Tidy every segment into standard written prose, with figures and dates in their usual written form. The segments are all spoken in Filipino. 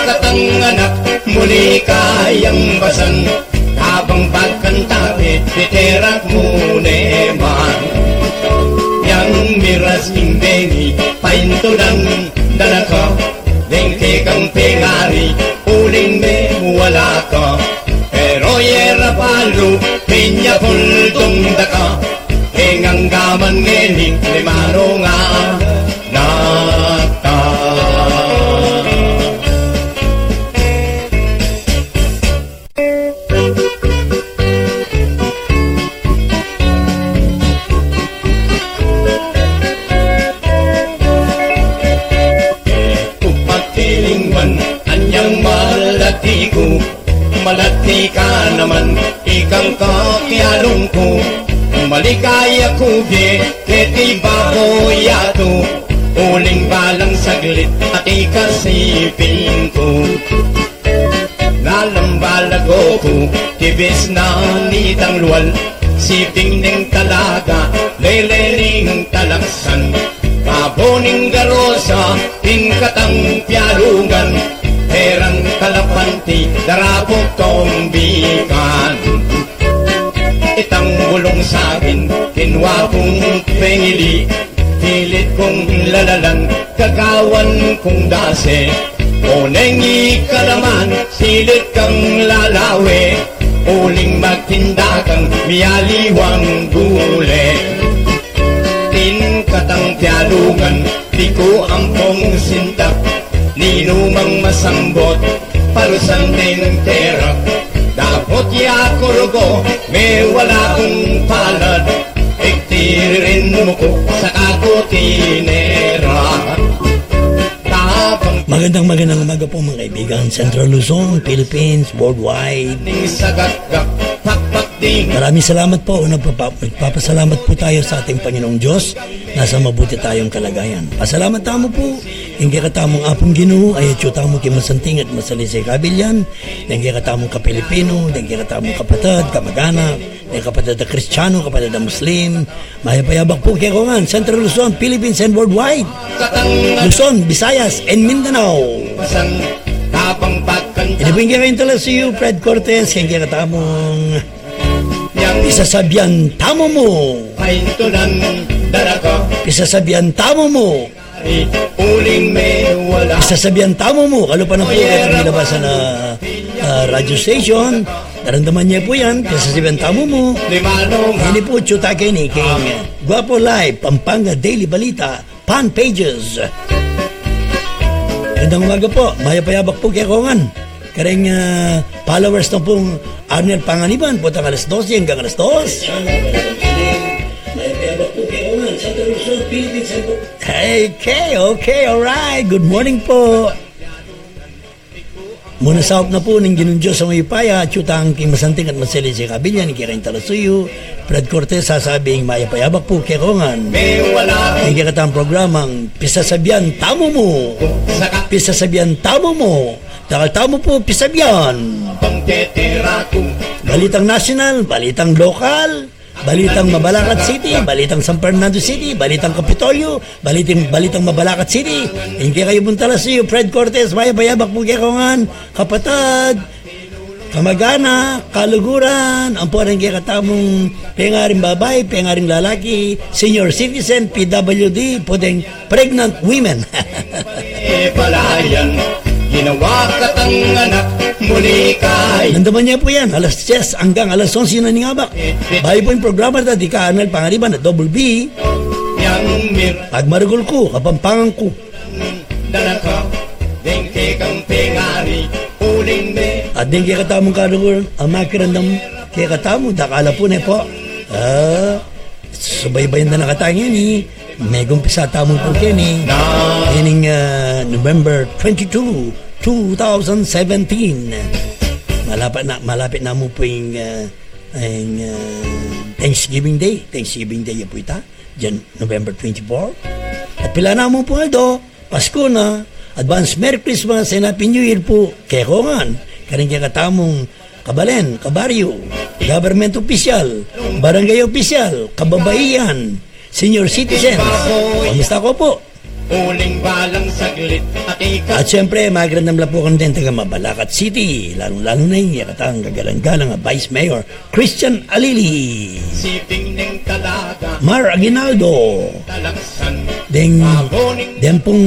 katang anak, muli kayang basan. Habang pagkantapit, piterak mo neman. Yang miras imbeni, painto ng dalaka. Dengke kang pengari, uling me wala ka. Pero yera palu, pinya pultong daka. Hengang gaman ngeling, limano nga nata. Malati ka naman, ikang kakialong ko. Maligaya ko keti baboy ato. Uling balang saglit at ikasipin ko. Nalambalago ko, tibis na nitang luwal. Siping ng talaga, leleling talaksan. Kaboning garosa, tingkatang pialungan. Herang kalapanti, darapok tombikan. Itang bulong sakin, kinwa kong pengili. Pilit kong lalalan, kagawan kong dase. Onengi kalaman, silit kang lalawe. Uling magtinda kang miyaliwang gule. Tinkatang pialungan, di ko ampong sintak. Ninumang masambot, parusan ng terak. Dapot ya kurugo, may wala kong palad. Iktirin mo ko sa kakutinera. Magandang umaga po mga kaibigan. Central Luzon, Philippines, worldwide. Maraming salamat po. Nagpapasalamat po tayo sa ating Panginoong Diyos. Nasa mabuti tayong kalagayan. Pasalamat tamo po. Yung katamong apong Ginoo ay tamo kimasanting at masalisay kabilyan. Yung katamong kapilipino, yung katamong kapatid, kamag-anak, yung kapatid na Kristiyano, kapatid na Muslim. Mahipayabak po kaya ko nga, Central Luzon, Philippines and worldwide. Luzon, Visayas, and Mindanao. Inibigyan kayong tala sa iyo, Fred Cortez, yung katamong pisasabihan tamo mo. Pisasabihan tamo mo. Pisasabihan tamo mo. Kalupan na po ito nilabasan na radio station. Darandaman niya po yan. Pisasabihan tamo mo. Hindi po tsuta kayo ni King Guapo Live, Pampanga Daily Balita, Pan Pages. Gandang umaga po. Mayapayabak po kaya kongan. Kareng followers na pong Arnel Panganiban. Putang alas 12 hanggang alas 2. Okay, alright. Good morning po. Muna sa na po ng ginundiyo sa mga ipaya, tiyutang king masanting at masili si kabilyan, ni Kirain Talasuyo, Fred Cortez sasabing mayapayabak po kekongan. Ang kikatang programang Pisasabihan Tamo Mo. Pisasabihan Tamo Mo. Takal tamo po, pisabihan. Balitang national, balitang lokal, balitang Mabalacat City, balitang San Fernando City, balitang Kapitolyo, balitang Mabalacat City. Hindi kayo buntala sa iyo, Fred Cortez, bayabak po kekongan, kapatad, kamagana, kaluguran, ang po rin katamong pengaring babae, pengaring lalaki, senior citizen, PWD, pwedeng pregnant women. Palayan, ginawa katang anak, muli kay. Nandaman niya po yan, alas 10 hanggang alas 11 na ningabak. Bahay po yung programa na di ka Arnel Pangariban at Double B. Pagmarugol ko, kapampangan ko. Dalaka, dengke kang pengari, uling me. At din kaya katamong kaluguran, ang makirandam kaya katamong, dakala po na po. Subaybayan na nakatangin ni. May gumpisa tamong po kini. Ining November 22, 2017. Malapit na mo po yung Thanksgiving Day. Thanksgiving Day po ita. Diyan, November 24. At pila na mo po ito. Pasko na. Advance Merry Christmas and Happy New Year po. Kaya kongan. Karing kaya katamong Kabalen, Kabaryo, Government Official, Barangay Official, Kababaihan, Senior Citizens. Kamusta ko po? Uling balang saglit at At syempre, magandang lang po kami din taga Mabalacat City, lalo na yung yakatang kagalang-galang Vice Mayor Christian Alili, Siping ng talaga Mar Aguinaldo, talaksan den pong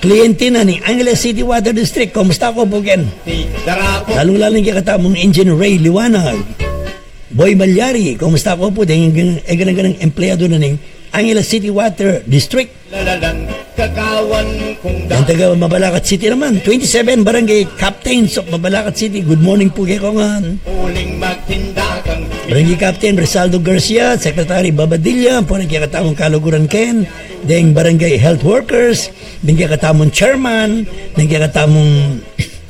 kliyente na ni Angeles City Water District. Kumusta ko po, Ken? Di darapo Lalo yung kakatamong Engine Ray Liwanag, Boy Malyari, kumusta ko po? Den ganang empleyado na ng Angeles City Water District. lalalan kagawan kung Yan taga Mabalacat City naman, 27 Barangay Captains of Mabalacat City. Good morning po kay Kongan. uling magtindakan Barangay Captain Resaldo Garcia, Secretary Babadilla, po nang kakatamong Kaluguran Ken, deng Barangay Health Workers, deng kakatamong Chairman, deng kakatamong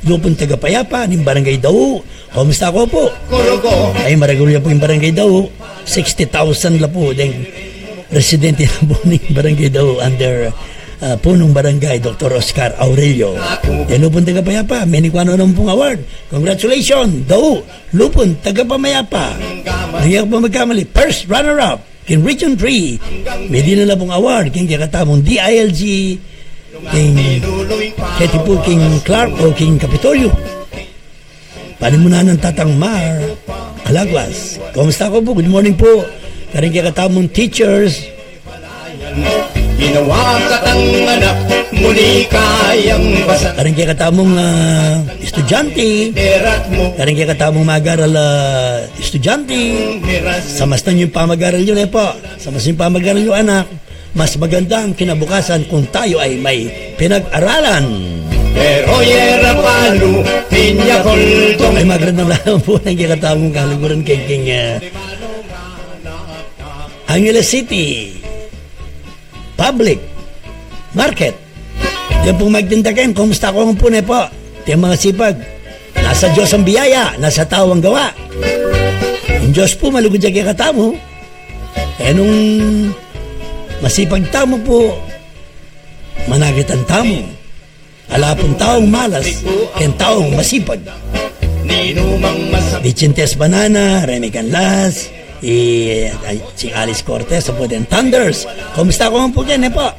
Lupon Tagapayapa, ng Barangay Dao. Kumusta ko po? Kurugo Ay maragulya po yung Barangay Dao, 60,000 la po, deng residente na po ng Barangay Dao under punong barangay Dr. Oscar Aurelio. Yan Lupon Tagapayapa, may nikwano naman pong award. Congratulations, Dao, Lupon Tagapayapa. Nangyay ko pa magkamali, first runner-up kin Region 3. May dinala pong award kin kakatamong DILG, kin kati po king Clark o king Capitolio. Panimunan ng Tatang Mar Alagwas. Kumusta ko po? Good morning po. Karing kakatamong teachers, ginawa katang anak muli kayang basa karing kakatamong estudyante, derat mo karing kakatamong mag-aral estudyante. miras Samastan yung pamag-aral yun po. Samastan yung pamag-aral yung anak. Mas maganda ang kinabukasan kung tayo ay may pinag-aralan. pero yera palu pinya koltong Ay magandang lang po ng kakatamong kaluguran kay King Angeles City Public Market. Yan pong magtindagan. Kumusta ko ang punay po? Yung mga sipag. Nasa Diyos ang biyaya, nasa tao ang gawa. Yung Diyos po malugod siya kaya katamo. Eh nung masipag tamo po, managitan tamo. Alapong taong malas, ken taong masipag. ninumang masap Vicentes Banana, Remy Canlas, si Alice Cortez, po din Thunders. Kumusta ko po dyan po?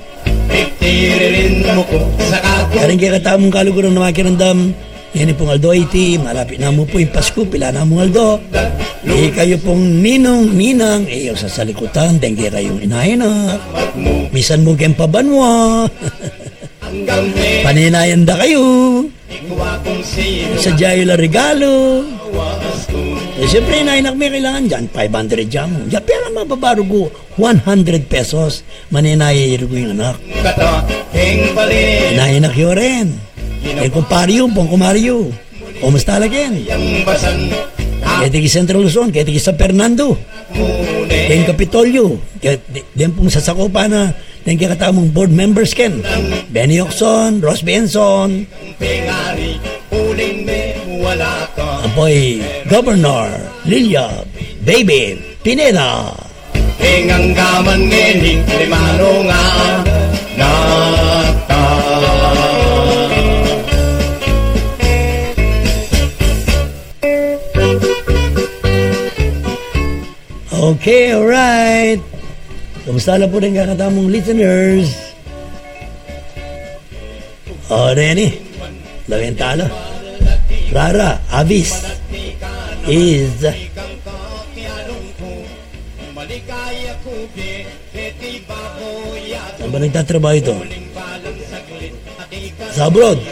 tiririn mo ko sa kako Karing kaya katamong kaluguran na makirandam, yan pong Aldo 80, malapit na mo po yung Pasko, pila na mo Aldo. Kayo pong ninang, yung sa salikutan, dengge kayong inahinak. Misan mo kayong pabanwa. hanggang may Paninayan da kayo. ikuha kung sino Sadya yung regalo. was ko Siyempre, inahinak may kailangan dyan, 500 jam. Diyan, pero mababaro ko, 100 pesos. Maninayay ko yung anak. kata heng bali Inahinak yun rin. Eh, kumpariyo, pong kumaryo. Kumusta lagyan? yang basan Kaya tigi Central Luzon, kaya tigi San Fernando, mune kaya yung Kapitolyo, kaya diyan pong sasakopa na, diyan kaya katamong board members ken. Benny Ocson, Ross Benson, pengari uling me wala ka apoy Governor Lilia Baby Pineda. henganggaman ngening limano nga nata Okay, alright. Kumusta na po rin kakatamong listeners? O, Rene, lawin talo. Rara, Avis is maligaya ko beti baboya saan ba nagtatrabaho ito? Sa abroad.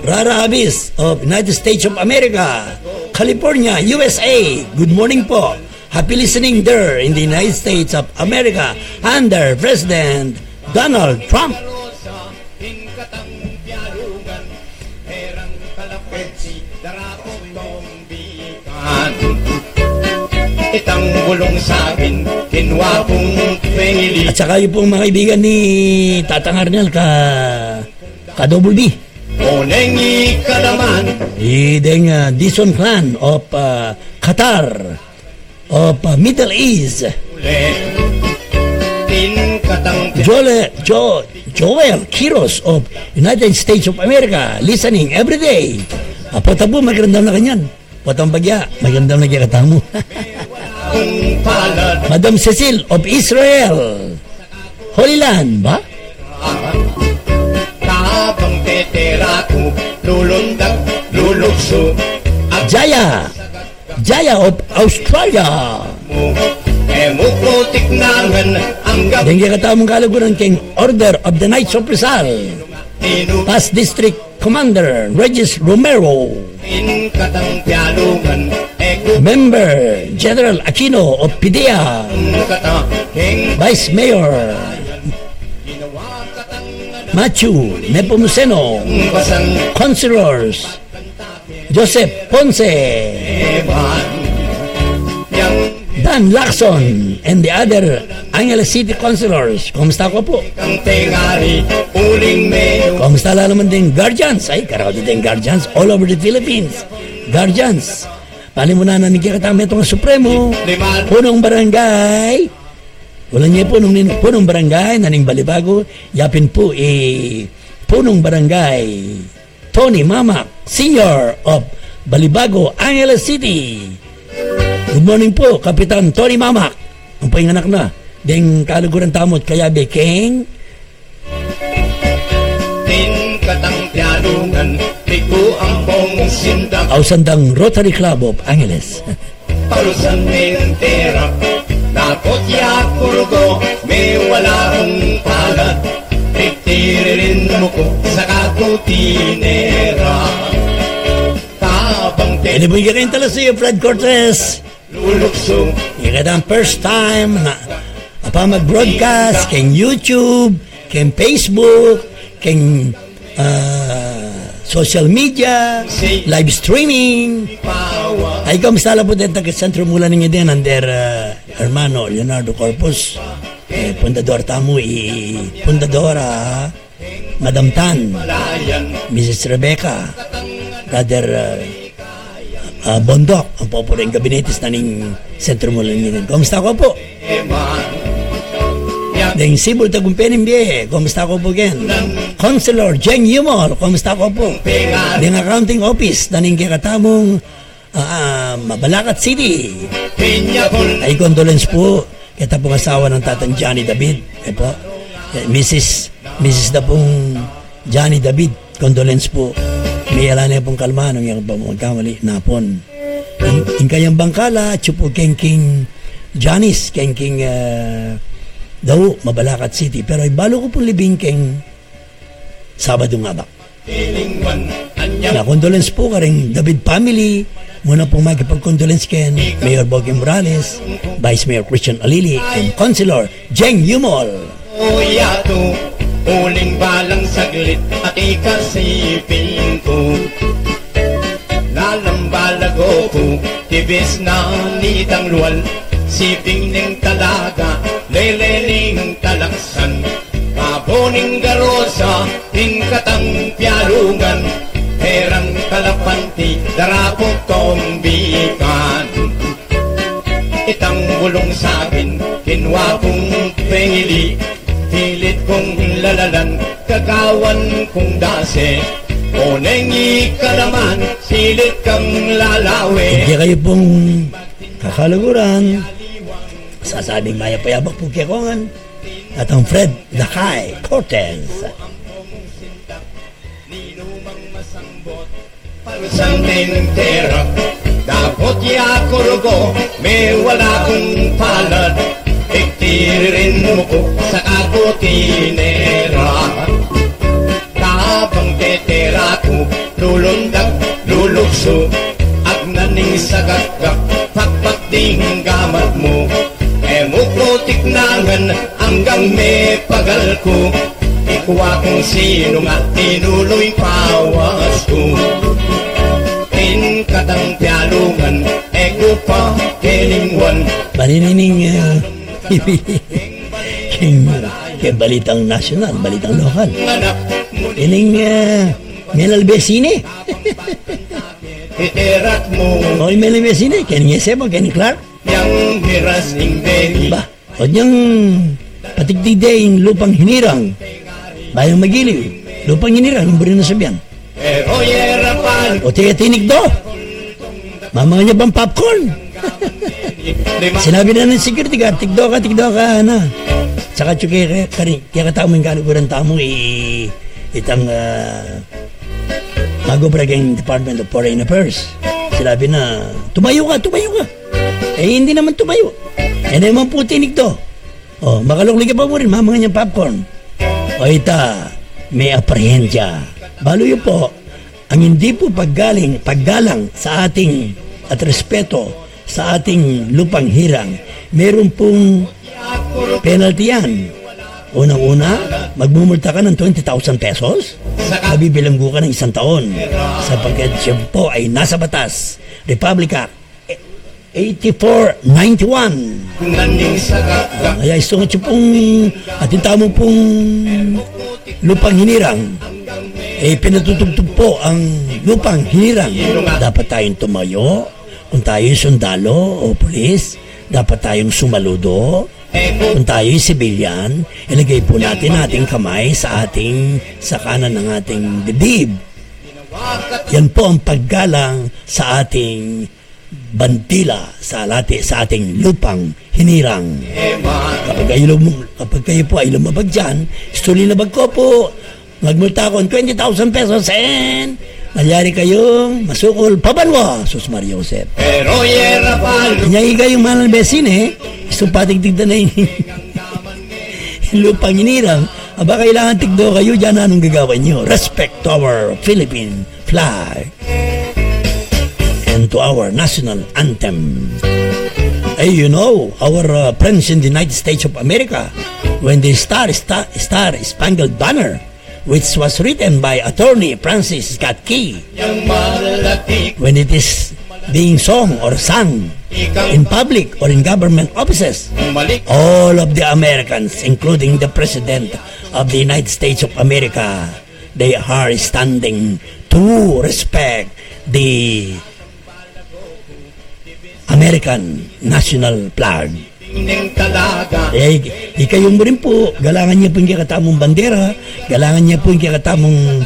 Rara Avis of United States of America, California, USA. Good morning po. Happy listening there in the United States of America under President Donald Trump. rosa hingkatang pialungan herang kalapet si darapong tombikan itang bulong sa akin kinwa kong pengili At saka yung pong mga kaibigan ni Tatang Arnel ka Double B. onengi kalaman Ideng Dison Clan of Qatar of Middle East. ulit hingkatang Joel Kiros of United States of America listening every day. Potabo magandang na kanyan. Potang bagya magandang na kikatamo. kong palad Madam Cecil of Israel. Holy Land ba? lulundag, lulukso at Jaya of Australia. mo muputik nangan ang Dahil katamong kalaguran king Order of the Knights of Rizal. gabino Past District Commander Regis Romero. in katang pialungan Member General Aquino of PIDEA. katahing Vice Mayor Machu Nepomuceno. basang Councilors Joseph Ponce, eban yang Dan Lacson, and the other Angeles City Councilors. Kumusta ko po? kang tengari uling meyo Kumusta la naman din Guardians? Ay, karauti din Guardians all over the Philippines. Guardians. Palimunan na nagkakatama itong Supremo. lima Punong barangay. Walang niya punong barangay, naning Balibago. Yapin po, punong barangay. Tony Mamak, Senior of Balibago, Angeles City. Good morning po, Kapitan Tony Mamak. Ang painganak na. Deng kaluguran tamot kayabe King. din katang pialungan piku ang pong sindang Ausandang Rotary Club of Angeles. palusan ng tera napot ya kurugo may wala kong palad titiririn mo ko sa kakutinera tabang Ini po yung kayong talasiyo, Fred Cortez. lulukso Yung kadang first time na mag-broadcast keng YouTube, keng Facebook, keng social media, live streaming. pawa Ay, kamusta lang po din taga-sentro mula ninyo din under hermano Leonardo Corpus, Pundador Tamu, Pundadora, Madam Tan, malayan Mrs. Rebecca, Brother Bondok, ang po rin gabinetis na ning sentro mula ninyo din. Kamusta ko po? eman yang Deng Sibul Tagumpeni Mbiye, kamusta ko po gen? Councilor Jeng Yumol, kamusta ko po? pengar Deng accounting office na ning kakatamong Mabalacat City. pinya kol Ay condolence po kita pong asawa ng tatang Johnny David. Po. Mrs. na pong Johnny David, condolence po. May ala na pong kalma nung yung pagkamali napon. Yung kayang bangkala, chupo king Janice, king daw, Mabalacat City. Pero ibalo ko pong libing king Sabado nga ba. tilingwan anyang Na condolence po ka rin David family. Muna pong magkipag-condolence ken Mayor Bogie Morales, Vice Mayor Christian Alili, and Councilor Jeng Yumol. Uyato, uling balang saglit at ikasipin ko. Lalambalago ko, tibis na nitang luwal, siping ning talaga, lelening talaksan. Paboning garosa, tingkatang pialungan, perang kalapanti, darapong tombikan. Itang bulong sa akin, kinwa kong pengili, pilit kong lalalan, kagawan kong dase. O nengi ka naman, pilit kang lalawi. Hindi kayo pong kakalaguran. Sasabing maya-payabak po kiyakongan. At ang Fred Lakay Cortez. Palusang tintera, dapat ya kurugo, may wala kong palad. Iktiririn mo ko sa kakutinera. Tabang tetera ko, lulundag, lulukso, agnaning sagagak, pakpakding gamat mo. Mukutik nangan hanggang may pagal ko. Ikuha kung sino nga tinuloy pawas ko. Katang pialungan, eko pa kelingwan. Paninining king balitang nasyonal, balitang lokal. Anak mo Ining Melal Besine. iterat mo, O Melal Besine, ken Yesebo, ken Clark. yang miras ning beri. Ba, o niyang patigdigday lupang hinirang. Bayang magiliw, lupang hinirang, lumburi na sabihan. Pero yerapan, O tinig do. Mamanga niya bang popcorn? lima Sinabi na ng security guard, tigdo ka, na. Saka kaya katamo yung kaluguran tamo, itang bago pa ang Department of Foreign Affairs. Sinabi na, tumayo ka. Eh, hindi naman tumayo. Eh, naman po tinig to. O, makaluklig pa mo rin, mga niyang popcorn. O, ita, may aprehensya. Balo yun po, ang hindi po paggalang sa ating at respeto sa ating lupang hirang, meron pong penalty yan. Unang-una, magmumulta ka ng 20,000 pesos, mabibilanggo ka ng 1 taon, sapagkat siya po ay nasa batas. Republic Act 8491. Kaya isungat siya pong ating tamang pong lupang hinirang, pinatutugtog po ang lupang hinirang. Dapat tayong tumayo, kung tayo sundalo o pulis, dapat tayong sumaludo. Kung tayo'y sibilyan, ilagay po natin ating kamay sa kanan ng ating dibdib. Yan po ang paggalang sa ating bandila, sa ating lupang hinirang. Kapag kayo po ay lumabag dyan, istulilabag ko po, magmulta ko ng 20,000 pesos and nalyari kayong masukol pabanwa, Sus Maria Josep. Pero yera palo. Kanya yung mahal ng besin isang patigtigdan na yung lupang hinirang. Aba, kailangan tigdo kayo dyan, anong gagawin nyo? Respect to our Philippine flag and to our national anthem. Hey, you know, our friends in the United States of America, when the Star Spangled Banner, which was written by attorney Francis Scott Key, when it is being sung or sung in public or in government offices, all of the Americans, including the President of the United States of America, they are standing to respect the American national flag. Ikayo mo rin po, galangan niya po yung kakatamong bandera, galangan niya po yung kakatamong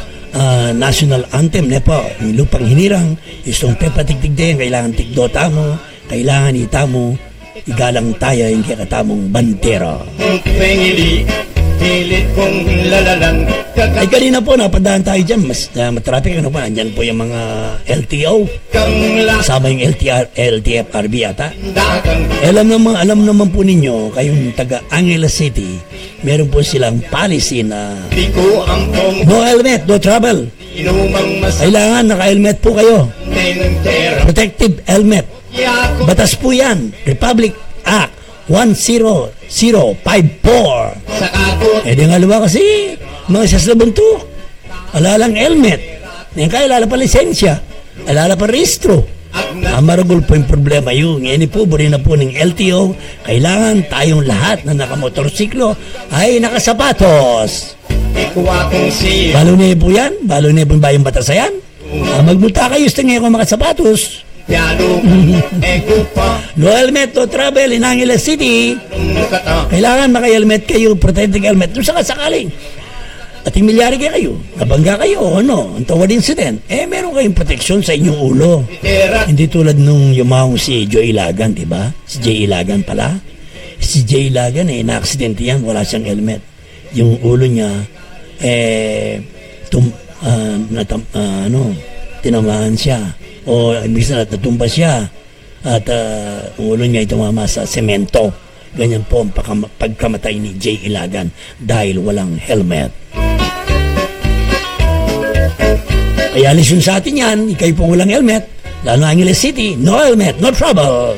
national anthem na po, yung lupang hinirang, isang pepatigtig din, kailangan tigdota mo, kailangan itamo, igalang tayo yung kakatamong bandera. Pilit kong lalalang. Ay kanina po, napadaan tayo dyan, matraffic ano pa, nandyan po yung mga LTO, kasama yung LTFRB ata. Alam naman po ninyo, kayong taga Angeles City, meron po silang policy na no helmet, no travel. Kailangan naka-helmet po kayo. Protective helmet. Batas po yan, Republic Act 10054. Eh di nga luwa kasi mga saslabunto, alalang helmet, ngayon kaya alala pa lisensya, alala pa registro. Maragol po yung problema yun. Ngayon po, buri na po ng LTO, kailangan tayong lahat na nakamotorsiklo ay nakasapatos. Balo na po yan, balo na po yung bayang batas yan. Magmulta kayo sa ngayon kung makasapatos. No helmet, no travel in Angeles City. Kailangan maka-helmet kayo, protective helmet. Kung sakasakaling ating milyari kayo, nabangga kayo, ang tawad incident, meron kayong proteksyon sa inyong ulo. Hindi tulad nung yumahong si Joe Ilagan, di ba? Si Jay Ilagan pala. Si Jay Ilagan, na-aksidente yan, wala siyang helmet. Yung ulo niya, tinamaan siya. O ibig sabihin natumba siya at ang ulo niya ay tumama sa semento. Ganyan po ang pagkamatay ni Jay Ilagan dahil walang helmet. Kaya lisyon sa atin yan, kayo pong walang helmet, lalo Angeles City, no helmet, no trouble.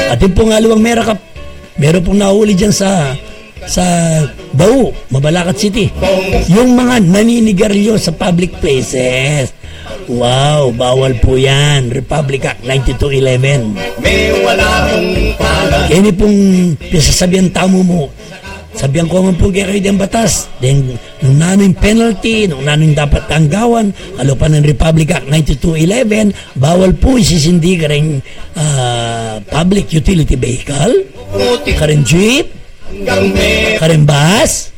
Atin pong aluwang merakap, meron pong nahuli dyan sa Dao, Mabalacat City. Yung mga naninigarilyo sa public places. Wow, bawal po yan. Republic Act 9211. May wala kong pala. Kaya pong sasabihan tamo mo. Sabihan ko man po kayo ng batas. Then, nung nano'y penalty, nung nano'y dapat tanggawan, alo pa ng Republic Act 9211, bawal po isisindi ka rin public utility vehicle, ka rin jeep, ka rin bus,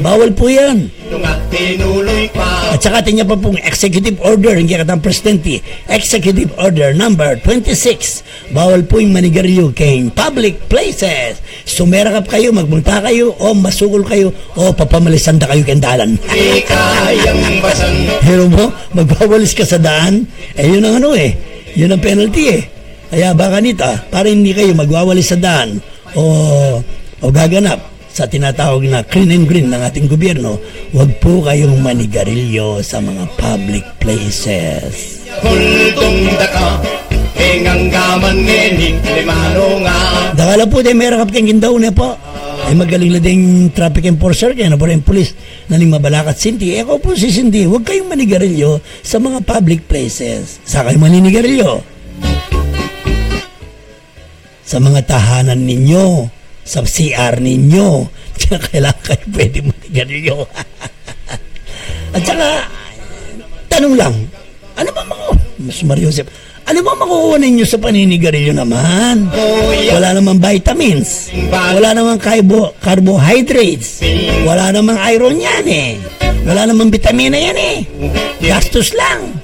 bawal po yan. at tinuloy pa. At saka tingnan pa pong Executive Order, hindi katang Presidente, Executive Order number 26. Bawal po yung manigarilyo kay public places. Sumerakap kayo, magmunta kayo, o masukol kayo, o papamalisanda kayo kendalan. Di kayang basan. Pero mo, magbawalis ka sa daan, yun ang ano yun ang penalty Kaya baka nita, para hindi kayo magwawalis sa daan, o gaganap sa tinatawag na clean and green ng ating gobyerno, huwag po kayong manigarilyo sa mga public places. Kultong daka, hanggaman ngenik, limano nga. Dakala po tayo meron kapag daw na po. Ay magaling na ding traffic enforcer, kaya na po rin police na ning mabalakat Cindy. Ako po si Cindy, huwag kayong manigarilyo sa mga public places. Sa kayo maninigarilyo? Sa mga tahanan ninyo, sa CR ninyo. Kailangan kayo pwede manigarilyo. At saka, tanong lang, ano ba Mas Mario Joseph, ano ba makukuha ninyo sa paninigarilyo naman? Wala namang vitamins, wala namang carbohydrates, wala namang iron yan wala namang vitamina yan gastos lang.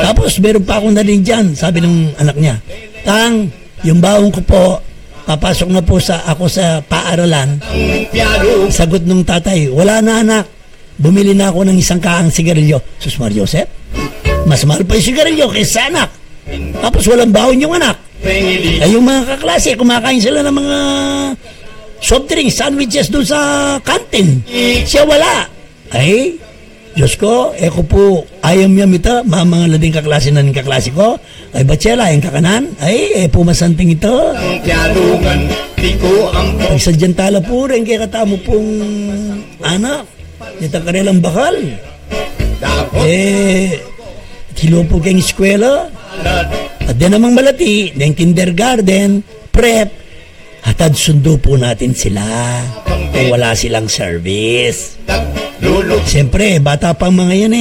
Tapos meron pa akong narinig dyan, sabi ng anak niya, Tang, yung baon ko po, papasok na po ako sa paaralan. Sagot nung tatay, wala na anak, bumili na ako ng isang kaang sigarilyo. Sus Mario Joseph, mas mahal pa yung sigarilyo kaysa anak. Tapos walang baon yung anak. Ay yung mga kaklase, kumakain sila ng mga soft drinks, sandwiches doon sa kantin. Siya wala. Ay, Diyos ko, ko po, ayam yam ito, mga lading kaklase na ng kaklase ko. Ay, batsela, yung kakanan. Ay, pumasanting ito. Pagsadyantala po rin, kaya katamo pong anak. Itang kanilang bakal. Kilo po kayong eskwela. At din namang malati, ng kindergarten, prep, hatad sundo po natin sila kung wala silang service. Siyempre, bata pang mga yan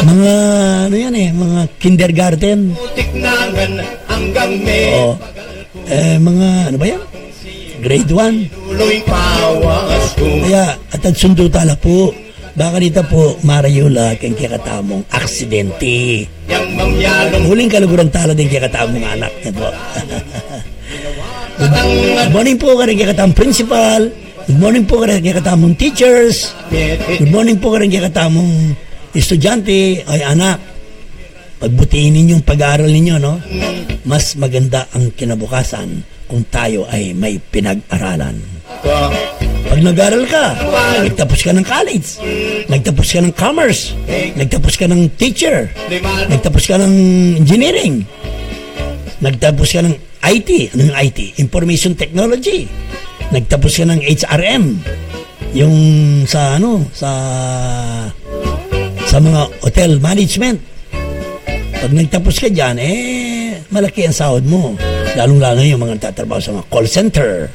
mga mga kindergarten. Mga ano ba yan? Grade 1. Kaya atad sundo tala po. Baka dito po marayula kang kikatamong aksidente. Huling kaluguran tala din kikatamong anak niya po. Good morning po ka rin kikatamong principal. Good morning po ka rin kikatamong teachers. Good morning po ka rin kikatamong estudyante. Ay anak, pagbutiin ninyong pag-aaral ninyo, no? Mas maganda ang kinabukasan kung tayo ay may pinag-aralan. Pag nag-aral ka, nagtapos ka ng college, nagtapos ka ng commerce, nagtapos ka ng teacher, nagtapos ka ng engineering, nagtapos ka ng IT. Ano yung IT? Information Technology. Nagtapos ka ng HRM. Yung sa mga hotel management. Pag nagtapos ka dyan, malaki ang sahod mo. Lalong-lalo yung mga tatrabaho sa mga call center.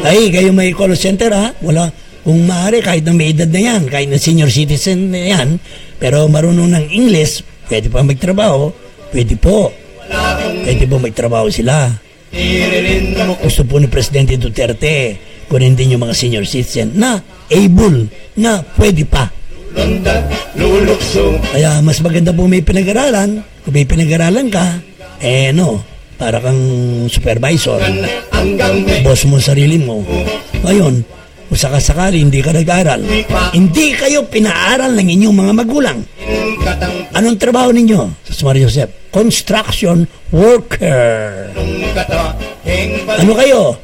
Ay, kayo may call center wala, kung maaari kahit na may edad na yan, kahit na senior citizen na yan, pero marunong ng English, pwede pa magtrabaho, pwede po magtrabaho sila. Gusto po ni Presidente Duterte kunin din yung mga senior citizen na able, na pwede pa. Kaya mas maganda po may pinag-aralan. Kung may pinag-aralan ka, para kang supervisor, boss mo sarili mo. Ngayon, kung sakasakali hindi ka nag-aral, hindi kayo pinaaral ng inyong mga magulang. Anong trabaho ninyo? Sa Mario Joseph, construction worker. Ano kayo?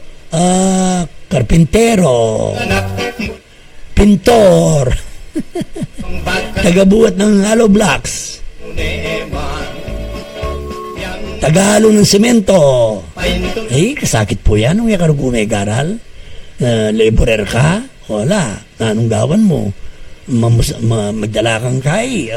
Karpintero, pintor, tagabuhat ng hollow blocks, tagahalo ng semento. Kasakit po yan. Nung yakar gumegaral, laborer ka, wala. Anong gawan mo? Magdala kang kay,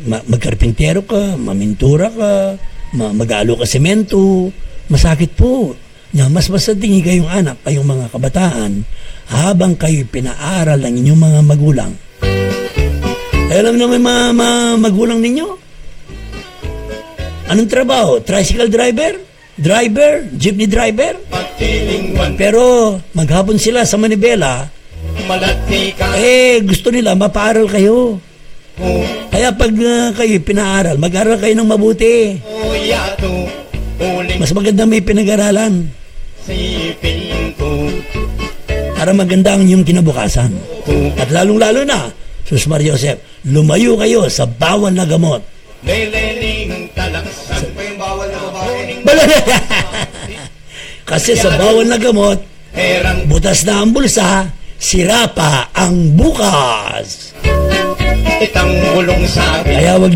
magkarpintero ka, mamintura ka, magalo ka semento. Masakit po. Mas masadingi kayong anak, kayong mga kabataan, habang kayo pinaaral ng inyong mga magulang. Alam naman mga magulang ninyo? Anong trabaho? Tricycle driver? jeepney driver. Pagtilingwan, Pero maghapon sila sa Manibela, malati ka gusto nila mapaaral kayo. mo. Kaya pag kayo pinaaral, mag-aral kayo ng mabuti. Kuya to, uling Mas maganda may pinag-aralan sipin ko. para maganda ang inyong kinabukasan. At lalong-lalo na, Sus Maria Josep, lumayo kayo sa bawal na gamot. Leleling talaksan. Pa yung bawal na babae. Kasi sa bawal na gamot, Herang butas na ang bulsa, sira pa ang bukas. itang bulong sabi. Kaya wag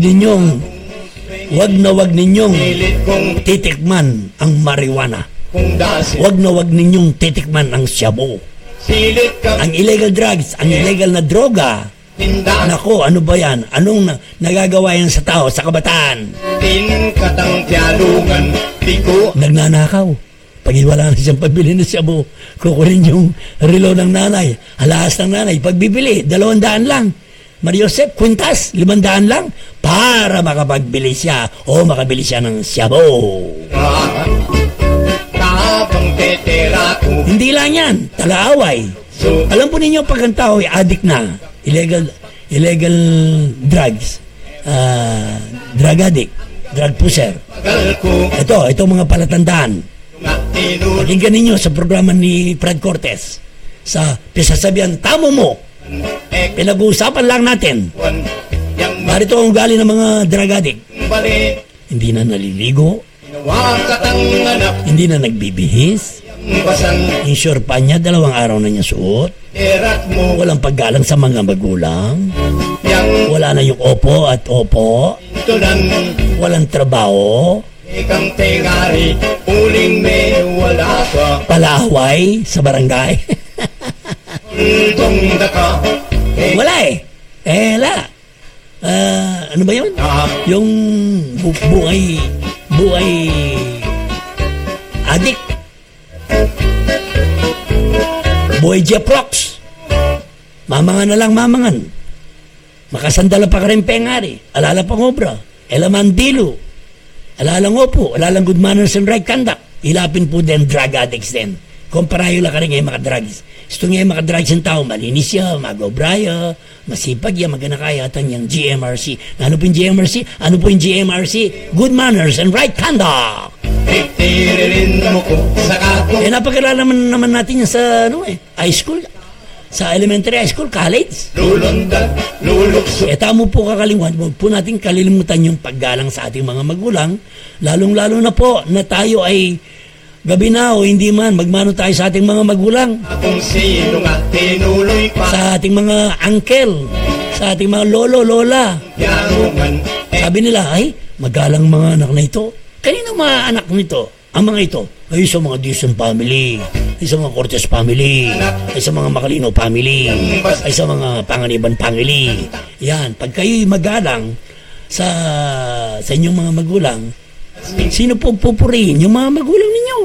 na wag ninyong Pilit kong titikman ang marijuana. kung dasit. Wag na wag ninyong titikman ang shabu. Silit ka Ang illegal drugs, ang illegal na droga. tindahan. Nako, ano ba yan? Anong nagagawa yan sa tao, sa kabataan? Tin katang tialungan. Di ko Nagnanakaw. Pag wala na siyang pabili na shabu, kukunin yung relo ng nanay, alahas ng nanay. Pagbibili, 200 lang. Maria Josep, kwintas, 500 lang para makapagbili siya o makabili siya ng shabu. Tabang tetera ko. Hindi lang yan, talaaway. So, Alam po ninyo pag ang tao ay addict na, illegal drugs, drug addict, drug pusher. tagal ko. Ito mga palatandaan. Nga tinulong. Pakinggan ninyo sa programa ni Fred Cortez sa Pisasabihan Tamo Mo. Pinag-uusapan lang natin. Yang Narito ang ugali ng mga drug addict. bali. Hindi na naliligo, Ginawa katang anak. hindi na nagbibihis, Yang basang yung short pa niya, 2 araw na niya suot, erat mo. walang paggalang sa mga magulang, Yang wala na yung opo at opo, tulang. walang trabaho, Ikang tengari. Uling may wala ka. palaway sa barangay. Tong daka. Wala eh. Wala. Ano ba yun? Yung buhay adik. Buhay Jeprox. Mamangan na lang mamangan. Makasandala pa ka rin pengari. Alala pang obra. Elamandilo. Alala ngo po. Alala good manners and right conduct. Ilapin po din drug addicts din. Kumparayo lang ka rin ngayon mga drugs. Gusto ngayon mga drugs yung tao. Malinis siya, magobraya, masipag yan, maganakayatan yung GMRC. Ano po yung GMRC? Ano po yung GMRC? Good manners and right conduct. Titiririn mo ko sa kako. Napakilala naman natin yan sa high school. Sa elementary high school, college. Lulundag, lulukso. Tamo po kakalimutan, huwag po natin kalilimutan yung paggalang sa ating mga magulang, lalong-lalo na po na tayo ay gabi na o hindi man, magmano tayo sa ating mga magulang, Kung sino nga tinuloy pa. sa ating mga uncle, sa ating mga lolo, lola. Yanungan. Sabi nila, ay, magalang mga anak na ito. Kanino mga anak nito? Ang mga ito, ay sa mga Dizon family, ay sa mga Cortez family, ay sa mga Macalino family, ay sa mga Panganiban family. Yan, pag kayo'y magalang sa inyong mga magulang, sino po pupurihin? Yung mga magulang ninyo.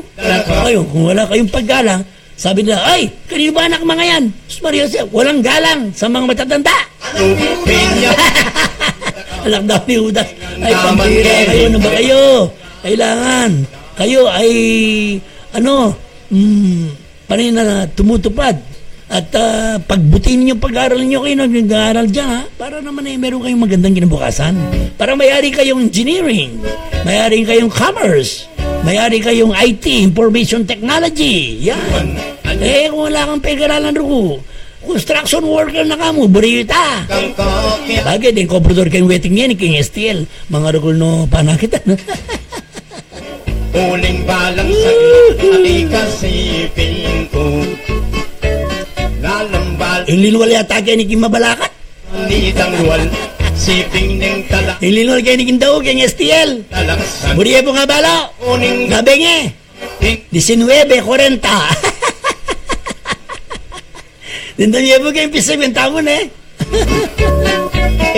Kayo, kung wala kayong paggalang, sabi nila, ay, kanino ba anak mga yan? Sus Maria Josep, walang galang sa mga matatanda. Pinya. Anak daw ni Judas, ay pambira kayo, ano ba kayo? Kailangan, kayo ay, panay na tumutupad. At pagbutin niyo pag-aaral niyo kayo nag-aaral dyan, ha? Para naman meron kayong magandang kinabukasan. Para mayari kayong engineering, mayari kayong commerce, mayari kayong IT, information technology. Yan. Kung wala kang pag-aralan ro, construction worker na ka mo, burita. Kang kakit. Bagay din, komprador kayong waiting yan, king STL. Mga rugol no panakita. Uling balang sa ikasipin ko. Lalambal. Yung linwal yata kayo ni Kim Mabalakat. Nitang luwal. Siping ng tala. Yung linwal kayo ni Kim Daw, king STL. Talaksan. Buriye po nga balo. Uning Nabenge. 19.40. Dindang po kayong pisag yung tamon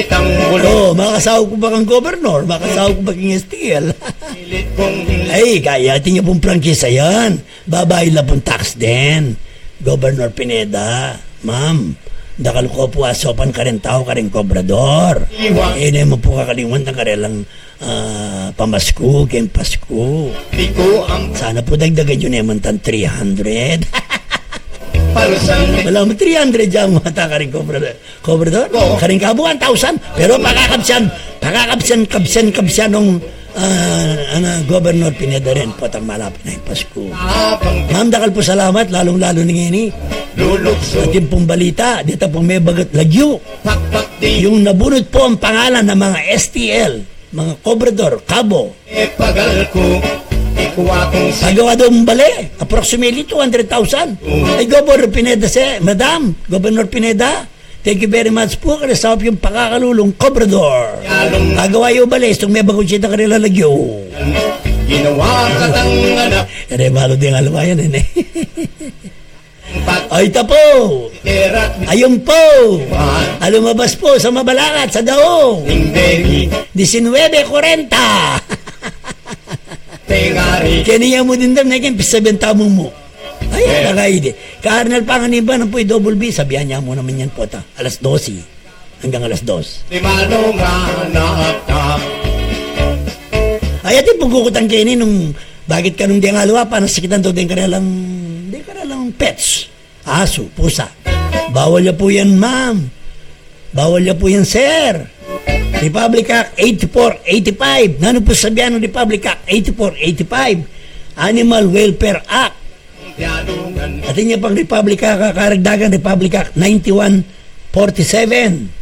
itang bulo. makasahog ko ba kang governor? Makasahog ko ba kang STL? Pilit kong Ay, kaya tingnan pong prangkisa yan. Babayad na pong tax din. Governor Pineda, ma'am, Dakal ko po asopan ka rin tao ka rin kobrador. Eh, na mo po kakalimutan ka rin lang pamasko, ken Pasko. Piku ang Sana po dagdagan yun naman tan 300. parusan Wala mo 300 dyan mata ka rin kobrador. Kobrador? Ka rin kabo 1,000. Pero pakakabsyan nung Governor Pineda rin po tang malapit na yung Pasko. abang Ma'am, dakal po salamat, lalong-lalo ni ngini. lulukso. At yung pong balita, dito pong may bagat lagyo. Pakpak di Yung nabunot po ang pangalan ng mga STL, mga kobrador, kabo. pagal ko. Ikuha kong Pagawa daw ng bali, approximately 200,000. Ay, Governor Pineda, Madam, Governor Pineda, thank you very much po kasi sa yung pakakalulong kobrador. Yalong Pagawa yung bali, itong may bagot siya na kanila lagyo. ginawa ka tang anak. Kaya malo din ang alawayan, eh. Ay, ito po. Patera Ayun po. Lumabas po sa Mabalacat, sa Dao. Tingbegi 19:40. Tengari Kaniya mo din daw na ikin, pisabenta mo. Ay, nakaide. Kaarnal panganiba na po double B. Sabihan niya mo naman yan po ta. Alas 12. Hanggang alas 2. Limano nga nakata. Ay, atin pagkukutang kini nung bakit ka nung di ang alawa, panasakitan daw din ka lang pets. Aso, pusa. Bawal niya po yan, ma'am. Bawal niya po yan, sir. Republic Act 8485. Nano po sabihan ng Republic Act 8485? Animal Welfare Act. Yalungan At niya pang Republic Act, kakaragdagan Republic Act 9147.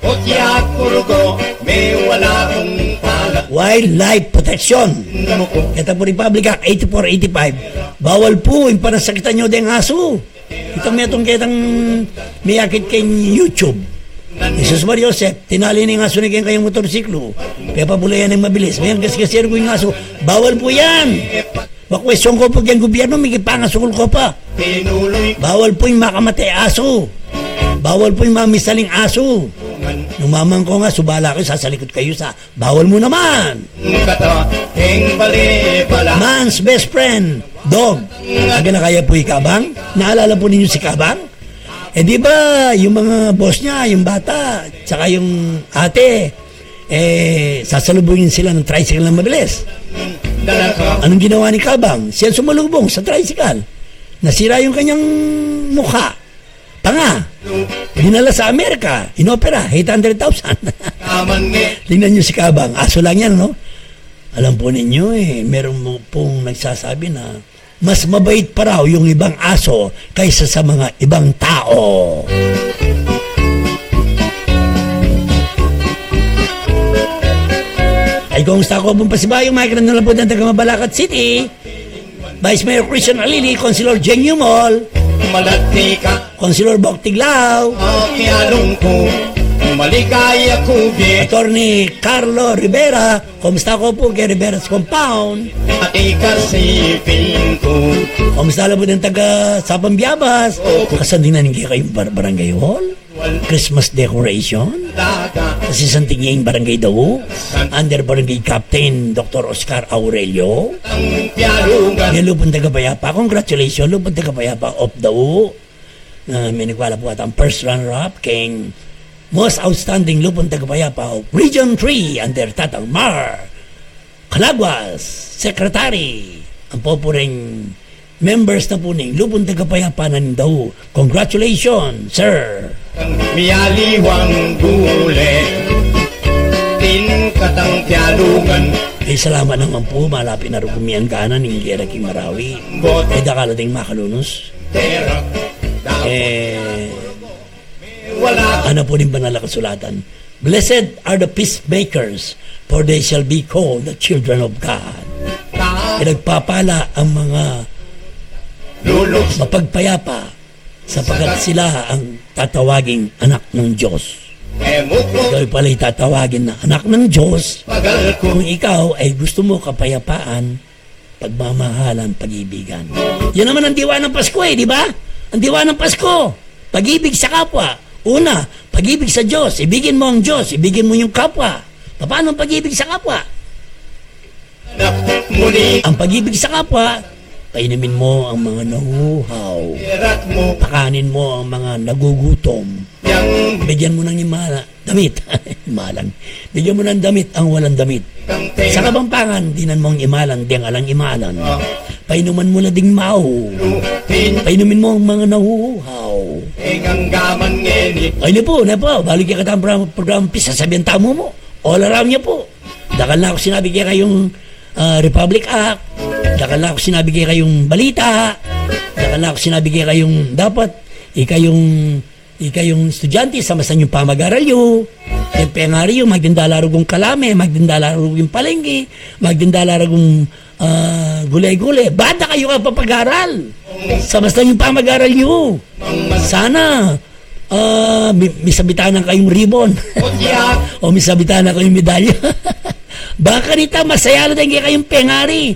Kotya kurugo may wala kong pala. Wildlife Protection. Namuko Ito po Republic Act 8485. Bawal po yung panasakitan nyo din aso. Ito may itong kitang miyakit kay YouTube. Jesus Mario Joseph, tinali ng aso na kayong motorsiklo. Kaya pabulayan ng mabilis. Mayang gas-gasero ko yung aso. Bawal po yan. Makwestiyon ko po yung gobyerno, may kipangasukol ko pa. pinuloy Bawal po yung makamatay aso. Bawal po yung mamisaling aso. Nung mamang ko nga, subala ko, sasalikot kayo sa bawal mo naman. kata heng bali pala. Man's best friend, dog. Aga na kaya po ikabang? Naalala po ninyo si Kabang? Eh di ba, yung mga boss niya, yung bata, tsaka yung ate, sasalubungin sila ng tricycle na mabilis. Dalaka Anong ginawa ni Kabang? Siya sumalubong sa tricycle. Nasira yung kanyang mukha. Panga. Dinala sa Amerika. Inopera. 800,000. kaman nge Tingnan nyo si Kabang. Aso lang yan, no? Alam po ninyo, meron mo pong nagsasabi na mas mabait pa raw yung ibang aso kaysa sa mga ibang tao. Ay, kumusta ko pong pasibayong microphone na lang po ng taga Mabalacat City. Vice Mayor Christian Alili, Councilor Jen Yumol, malati ka Councilor Bok Tiglao, yalong ko maligaya ko bi Attorney Carlo Rivera, kumusta ko po kay Rivera's Compound, at ikasipin ko kumusta lang po ng taga Sapang Biabas, kasanding na ninyo kayong barangay hall, Christmas decoration, daga kasi santing yung barangay daw, under barangay Captain Dr. Oscar Aurelio, ang yalungan may lupon taga Payapa, congratulations, lupon taga Payapa of daw, may nagwala po at ang first runner-up king most outstanding lupon taga Payapa of Region 3 under Tatang Mar Calagwas, Secretary, ang po po rin members na po ng lupon taga Payapa na daw. Congratulations, sir. miyaliwang gule tin katang yalungan Ay salamat naman po, malapit na rukumian kanan ng Gera King Marawi. bot Ay dakalating makalunos. terak wala Ano po din ba nalakasulatan? Blessed are the peacemakers, for they shall be called the children of God. ka Pinagpapala ang mga lulok mapagpayapa sapagkat sila ang tatawaging anak ng Diyos. emuko Ikaw pala'y tatawagin na anak ng Diyos pagal ko kung ikaw ay gusto mo kapayapaan, pagmamahalan, pag-ibigan. Yan naman ang diwa ng Pasko di ba? Ang diwa ng Pasko, pag-ibig sa kapwa. Una, pag-ibig sa Diyos. Ibigin mo ang Diyos, ibigin mo yung kapwa. Paano ang pag-ibig sa kapwa? anak muli Ang pag-ibig sa kapwa, Painumin mo ang mga nahuhaw. Erat mo Pakanin mo ang mga nagugutom. yang Bigyan mo ng damit. Imalan. Bigyan mo ng damit ang walang damit. kang Sa tera Kabampangan, di nan mong imalan, di ang alang imalan. Painuman mo na ding mau. lutin Painumin mo ang mga nahuhaw. Ingang gaman ngenit Ay, na po. Balik ka ang program pisa, sabihan tamo mo. All around niya po. Dakal na ako sinabi kaya kayong Republic Act. Dakal na ako sinabi kaya kayong balita. Dakal na ako sinabi kaya kayong dapat ikayong estudyante, samasan yung pamag-aral nyo. Yung pengaryo, magdindalaro kong kalame, magdindalaro kong palengke, magdindalaro kong gulay-gulay. Ba't na kayo kapapag-aral? Samasan yung pamag-aral nyo. Sana may sabitanan kayong ribbon. Kutyak O may sabitanan kayong medalya. Baka nita masaya na din kayong pengari.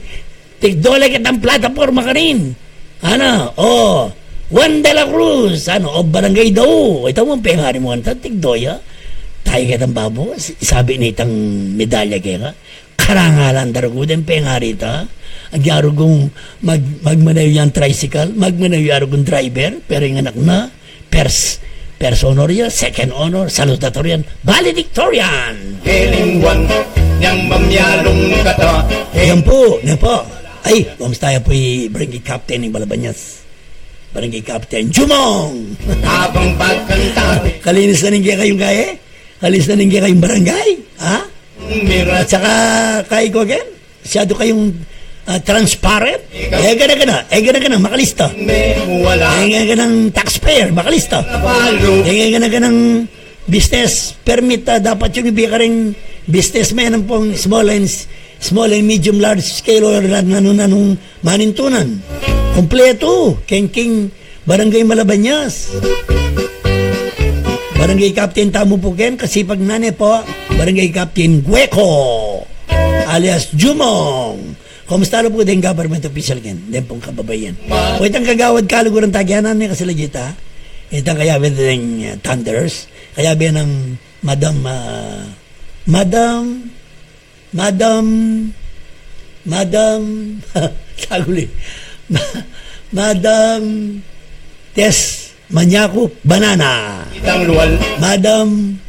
Tigdole kitang plataforma ka rin. Ano? Juan de la Cruz. O barangay daw. Ito mo pengari mo. Tigdoya. Tayo kitang babo. Sabi na itang medalya kaya ka. Karangalan darago din pengari ita. Agyaro kong magmanayo yung tricycle. Magmanayo yung driver. Pero yung anak na. First honor yan, second honor, salutatorian, valedictorian. Kelingwan yang mamyalong kata Yan po. Ay, kamusta po yung barangay captain ng Balabanyas? Barangay captain, Jumong! habang pagkanta Kalinis na ninggay kayong kaya? Kalinis na ninggay kayong barangay? Ha? mirat At saka, kaya ko again? Masyado kayong transparent? Gana, makalista. me wala Ganang taxpayer, makalista. palo Ganang business permit, dapat yung ibigay ka rin businessman ang pong small and medium large scale or nanong manintunan. Kompleto. King Barangay Malabanyas. Barangay Captain tamo po ken kasipag nane po. Barangay Captain Gueco alias Jumong. Kumusta po din government official ken? Den pong kababayan. O itang kagawad kaluguran tagyanan ni kasi legit ha. Itang kaya din Thunders. Kaya ng Madam saguli. Madam Tess Manyaku Banana. itang luwal Madam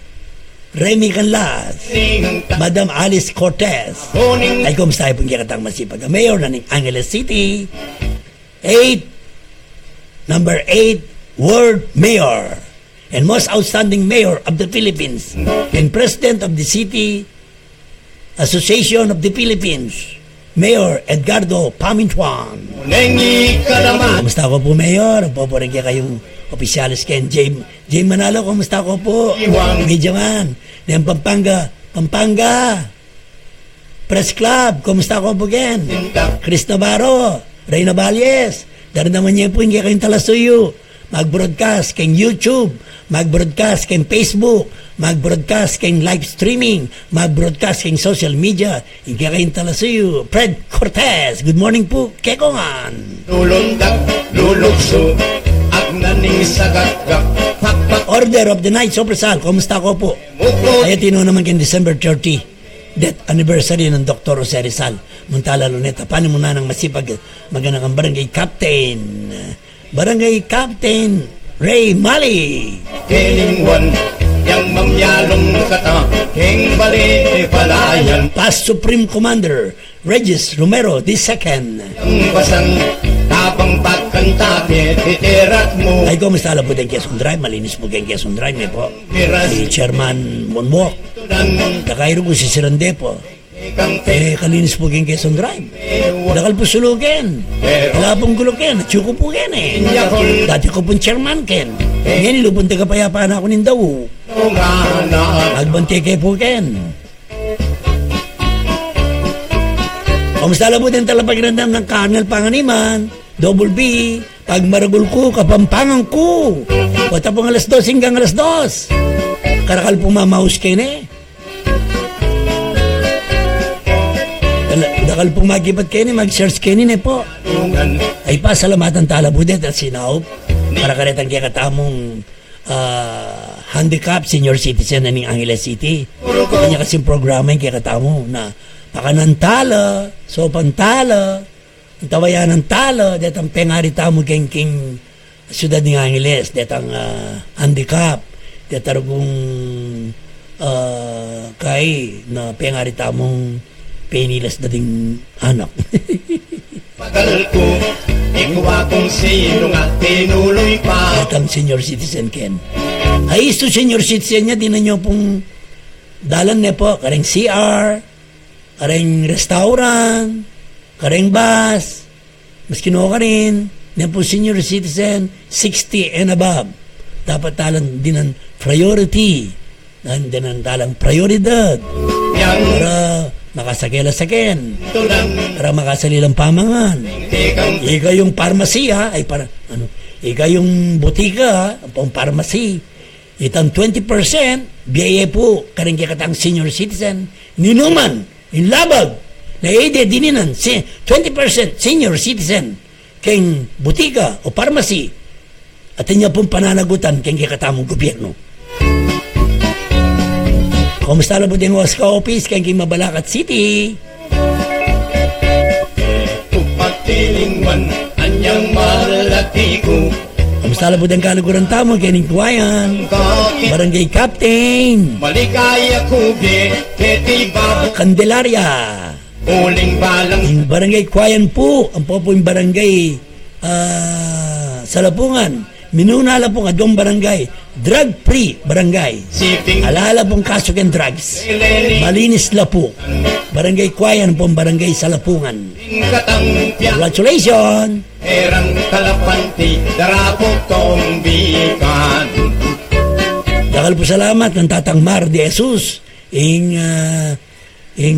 Remy Canlas. singang Madam Alice Cortez. tahoning Ay kumusta po ang katang masipag mayor na ng Angeles City. Number 8 world mayor and most outstanding mayor of the Philippines and president of the City Association of the Philippines, Mayor Edgardo Pamintuan. nengi ka naman Kumusta ko po, Mayor? Po rin kayong opisyalis ken Jay Manalo. Kumusta ko po? Media man. Ng Pampanga. Press Club. Kumusta ko po ken? Chris Navarro. Reyna Valles. Dari naman niya po hindi kayong talasuyo. Mag-broadcast keng YouTube. Mag-broadcast keng Facebook. Mag-broadcast keng live streaming. Mag-broadcast keng social media. Hindi kayong talasuyo. Fred Cortez. Good morning po. Kekongan. lulundag lulukso at naning sagagak pakpak Order of the Night Soprasal. Kumusta ko po? mukot Ay tino naman kin December 30. Death anniversary ng Dr. Jose Rizal. Muntala Luneta. Paano mo na nang masipag magandang ang barangay captain? Barangay Captain Ray Mali. kelingwan yang mamyalong kata king bali palayan Past Supreme Commander Regis Romero II. ang basang habang pagkanta titerat mo Ay kumusta po din Quezon Drive? Malinis po din Quezon Drive niya po. miras Si Chairman Monmok. dan Kakairo ko si Sirande po. ikang Kalinis po din Quezon Drive. Dakal po sulukin. Wala pong gulo ken. Tsuko po ken eh. yakol Dati ko pong chairman ken. Ngayon ilubunti ka payapaan ako nin daw. ngana Magbante kay po ken. Kamusta lang po din talapagirandang ng Colonel Panganiman, Double B, pagmaragul ko, kapampangan ko. Wata pong alas 2 hanggang alas 2. Karakal pong mamaus kayo na eh. Dakal pong magibat kayo na, mag-search kayo na po. tungan Ay pa, salamatan tala po din at sinahop. Para karetang kaya katamong handicap senior citizen na ng Angeles City. Kanya kasing programa yung kaya katamo na pakanantala, sopantala, tawayan ng talo, detang pengari tamo king Ciudad ng Angeles, detang handicap, detang kung kay na pengari tamong penilas na ding anak. Pagal ko, ikaw kung sino nga tinuloy pa. Detang senior citizen Ken. Ay, isto senior citizen niya, di na nyo pong dalan niya po, kareng CR, kareng restaurant, kareng bus, mas kinuha ka rin, niya po senior citizen, 60 and above. Dapat talang din ang priority, din ang talang prioridad, para makasakila-sakin, para makasalilang pamangan. Ika yung pharmacy ha, ay para, ika yung butika, ang pharmacy, itang 20%, biyaya po, kareng katang senior citizen, ninuman, inlabag, na ede dininan, 20% senior citizen, keng butika o pharmacy, at niya pong pananagutan keng katamong gobyerno. Kumusta na po din was ka-office keng Mabalacat City? Tupagtilingwan, anyang malati ko. Kumusta na po din kaluguran tamo keng Kuwayan? Barangay Captain. Maligaya ko be, keti babo. Candelaria. Uling balang. Yung barangay Kuwayan po, ang po yung barangay Salapungan. Minunala po nga doong barangay, drug-free barangay. Alala pong kaso ken drugs. Malinis la po. Barangay Kuwayan po, barangay Salapungan. Congratulations! Erang kalapanti, darapok tong bikan. Dakal po salamat ng Tatang Mar de Jesus, ing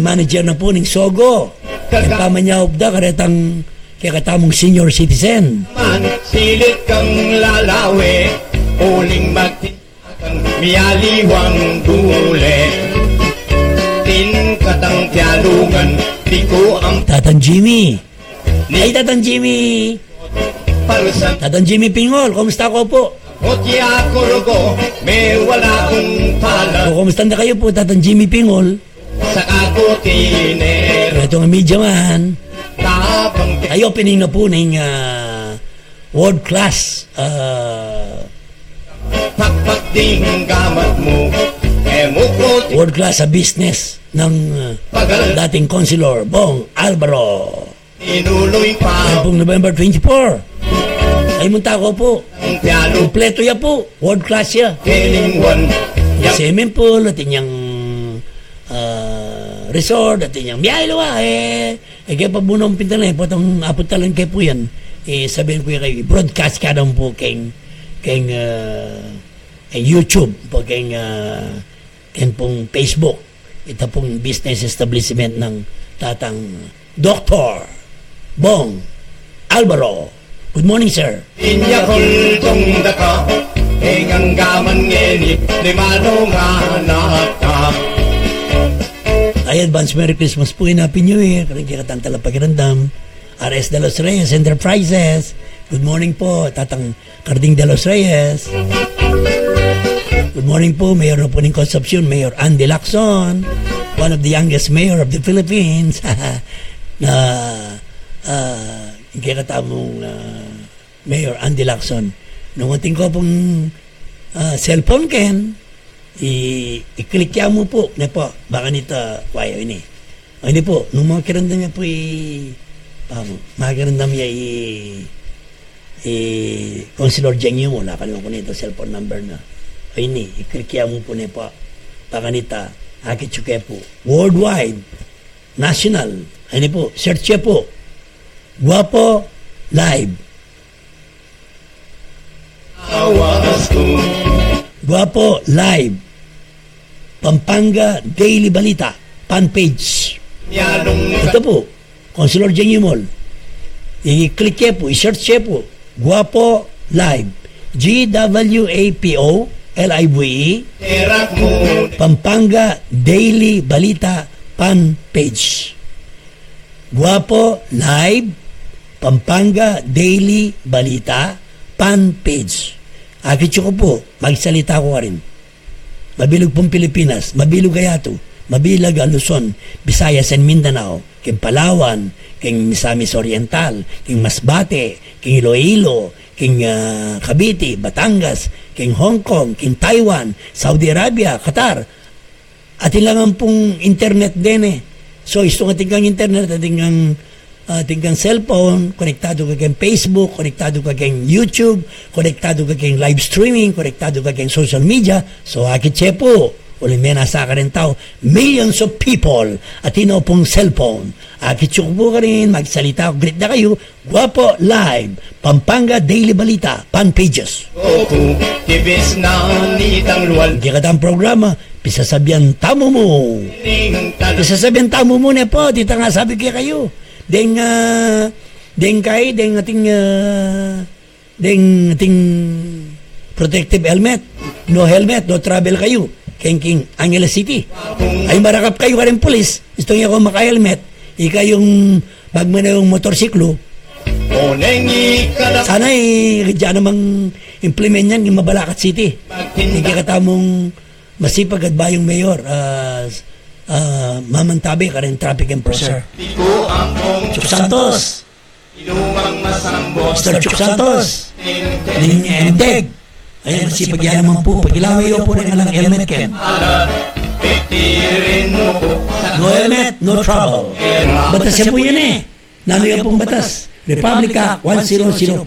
manager na po ng Sogo. Ang pamanyaw da karetang kaya katamong senior citizen. Man, silit kang lalawi, uling magtinakang miyaliwang dule. Tin katang tiyalungan, di ko ang Tatang Jimmy. Ay, Tatang Jimmy. parusan. Tatang Jimmy Pingol, kumusta ko po? Otya korogo, may wala kong pala. O, kumusta na kayo po, Tatang Jimmy Pingol? Sa kakutiner, Ito nga media man. tabang Ay, opening na po ng world class pakpakding gamat mo. Emukot, world class sa business ng pagal, dating Consular Bong Alvaro. inuloy Yan pa. pong November 24. Ay, munta ko po. Ang tiyalo, Kompleto ya po. World class ya. kilingwan. Yak Swimming pool, at inyang resort, at inyang biyay lawa. Kaya pa bunong pintalan, potong apot talang kayo po yan. Sabihin ko yung kayo, broadcast ka naman po keng YouTube, po keng pong Facebook. Ito pong business establishment ng Tatang Dr. Bong Alvaro. Good morning, sir. inya kultong daka, ingang gaman ngenit, limano nga nata. Ay, advance Merry Christmas po and Happy New Year. Karang kikatang talapagiramdam. R.S. de los Reyes Enterprises. Good morning po, Tatang Carding de los Reyes. Good morning po, Mayor na po ng Concepcion, Mayor Andy Lacson, one of the youngest mayor of the Philippines. Na kikatamong Mayor Andy Lacson. Nung ating ko pong cellphone ken, i-click ya mo po na po baka nito kwayo ini o hindi po nung mga kirandam niya po mga kirandam niya Consular Jengyo mo nakalimutan ko nito cellphone number na o ini i-click ya mo po na po baka nito akitsuke po worldwide national ini po search ya po Guapo Live Awas ko, Guapo Live Pampanga Daily Balita fan page. yalong Ito po, Consular Jenny Mall. I-click niya po, i-search niya po, Guapo Live. G-W-A-P-O L-I-V-E terak mo. Pampanga Daily Balita fan page. Guapo Live Pampanga Daily Balita fan page. Akit ko po, magsalita ko rin. Mabilog pong Pilipinas, mabilog Gayato, mabilag Luzon, Visayas and Mindanao, ken Palawan, king Misamis Oriental, king Masbate, king Iloilo, king Cavite, Batangas, king Hong Kong, king Taiwan, Saudi Arabia, Qatar. At ilangan pong internet din eh. So, isto nga tingkang internet, tingkang cellphone, konektado ka kang Facebook, konektado ka kang YouTube, konektado ka kang live streaming, konektado ka kang social media. So, akit siya po, ulit may nasa ka rin tao, millions of people at ino pong cellphone. Akit siya po ka rin, magsalita ko, greet na kayo, Guwapo Live, Pampanga Daily Balita, fan pages. Opo, tibis na nitang luwal. Hindi ka tang programa, pisasabihan tamo mo. Pisasabihan tamo mo na po, dito nga sabi kaya kayo. Deng ating protective helmet. No helmet, no travel kayo. King Angeles City. Ay marakap kayo ka rin polis. Gusto niya kung maka-helmet. Ika yung bagman na yung motorsiklo. Sana dyan namang implement yan yung Mabalacat City. Hindi katamong masipag at bayong mayor. Mamantabi ka rin traffic enforcer. Chuk Santos. Mr. Chuk Santos. Ning MDEG. Ayan, masipag yan naman po. Pag-ilaway po rin lang helmet ken. No helmet, no trouble. Batas yan po yan eh. Nano yan pong batas. Republica 10054.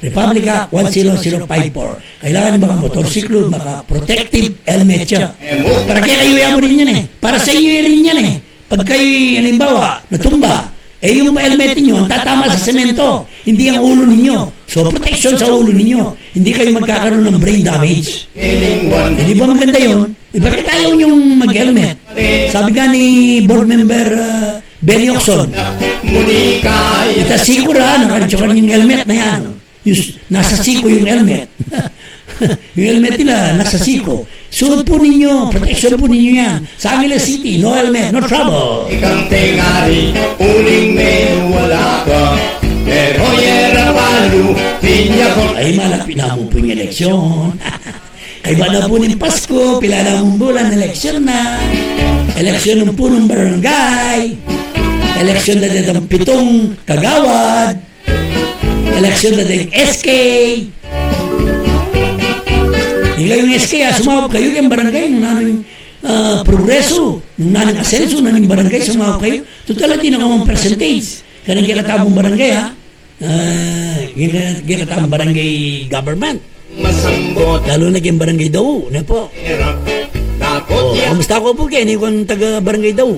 Republica 10054. Kailangan ng mga motorsiklo, mga protective helmet siya. Para kaya kayo yan mo rin yan eh. Para sa iyo rin yan eh. Pag kayo, halimbawa, natumba, eh yung helmet ninyo, tatama sa semento. Hindi ang ulo ninyo. So, protection sa ulo ninyo. Hindi kayo magkakaroon ng brain damage. Hindi ba maganda yun? Bakit ayaw niyong mag-helmet? Sabi nga ni board member Benny Ocson, itasiko na, nakadyokan yung helmet na yan. Nasa siko yung helmet. Yung helmet nila, nasa siko. Suot po ninyo, protection po ninyo yan. Sa Angeles City, no helmet, no trouble. Ikang tingari, uling may wala ka. Pero yera palu, pinya ko. Ay, malapit na mo po yung eleksyon. Kaya ba na po ng Pasko, pila na mong bulan, eleksyon na. Eleksyon ng punong barangay. Eleksyon na din ng 7 kagawad. Eleksyon na din SK. Hindi kayong SK, sumawag kayo yung barangay nung namin progreso, nung namin asenso, namin barangay, sumawag kayo. Total, hindi na kamang percentage. Kanang kikatabong barangay, ha? Kikatabong barangay government. Masambot. Lalo na yung barangay daw, na po. Kamusta ko po kayo, hindi ko ang taga-barangay daw.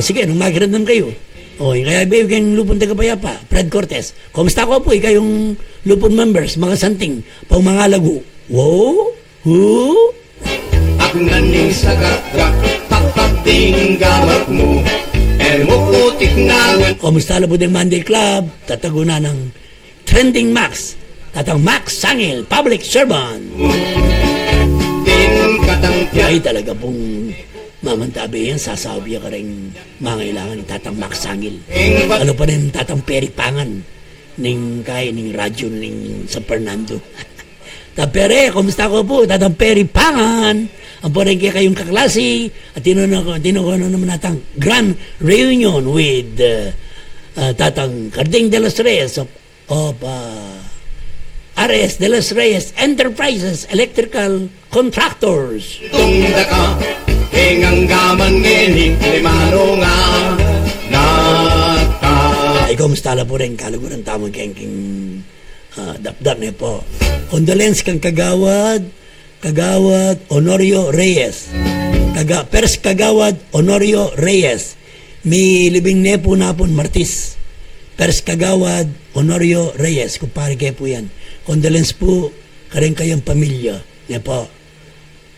Sige, nung magirandam kayo. Kaya bayo kayong lupon taga-payapa, Fred Cortez. Kamusta ko po, kayong lupon members, mga santing, pang mga lagu. Wow! Who? Ako naning sagakak, taktating gamat mo. And mukutik na. Kamusta na po din Monday Club, tatago na ng Trending Max. Tatang Max Sangil, public servant. Ay talaga pong mamantabi yan, sasabi ka rin mangailangan ng Tatang Max Sangil. Ano pa rin Tatang Peri Pangan ning radyo ning San Fernando. Tapere, kumusta ko po? Tatang Peri Pangan. Ang po rin kayong kaklase. At tinuno naman natang grand reunion with Tatang Carding de los Reyes of RS de los Reyes Enterprises Electrical Contractors. Tungda ka, kengang gaman ngening, limano nga, nata. Ay, kumusta na po rin kalaguran tamang kengking dapdap na po. Condolence kang Kagawad Honorio Reyes. Pers Kagawad Honorio Reyes. May libing nepo na po Martis. Pers Kagawad Honorio Reyes. Kumpare kayo po yan. Condolence po karing kayong pamilya. Yan po.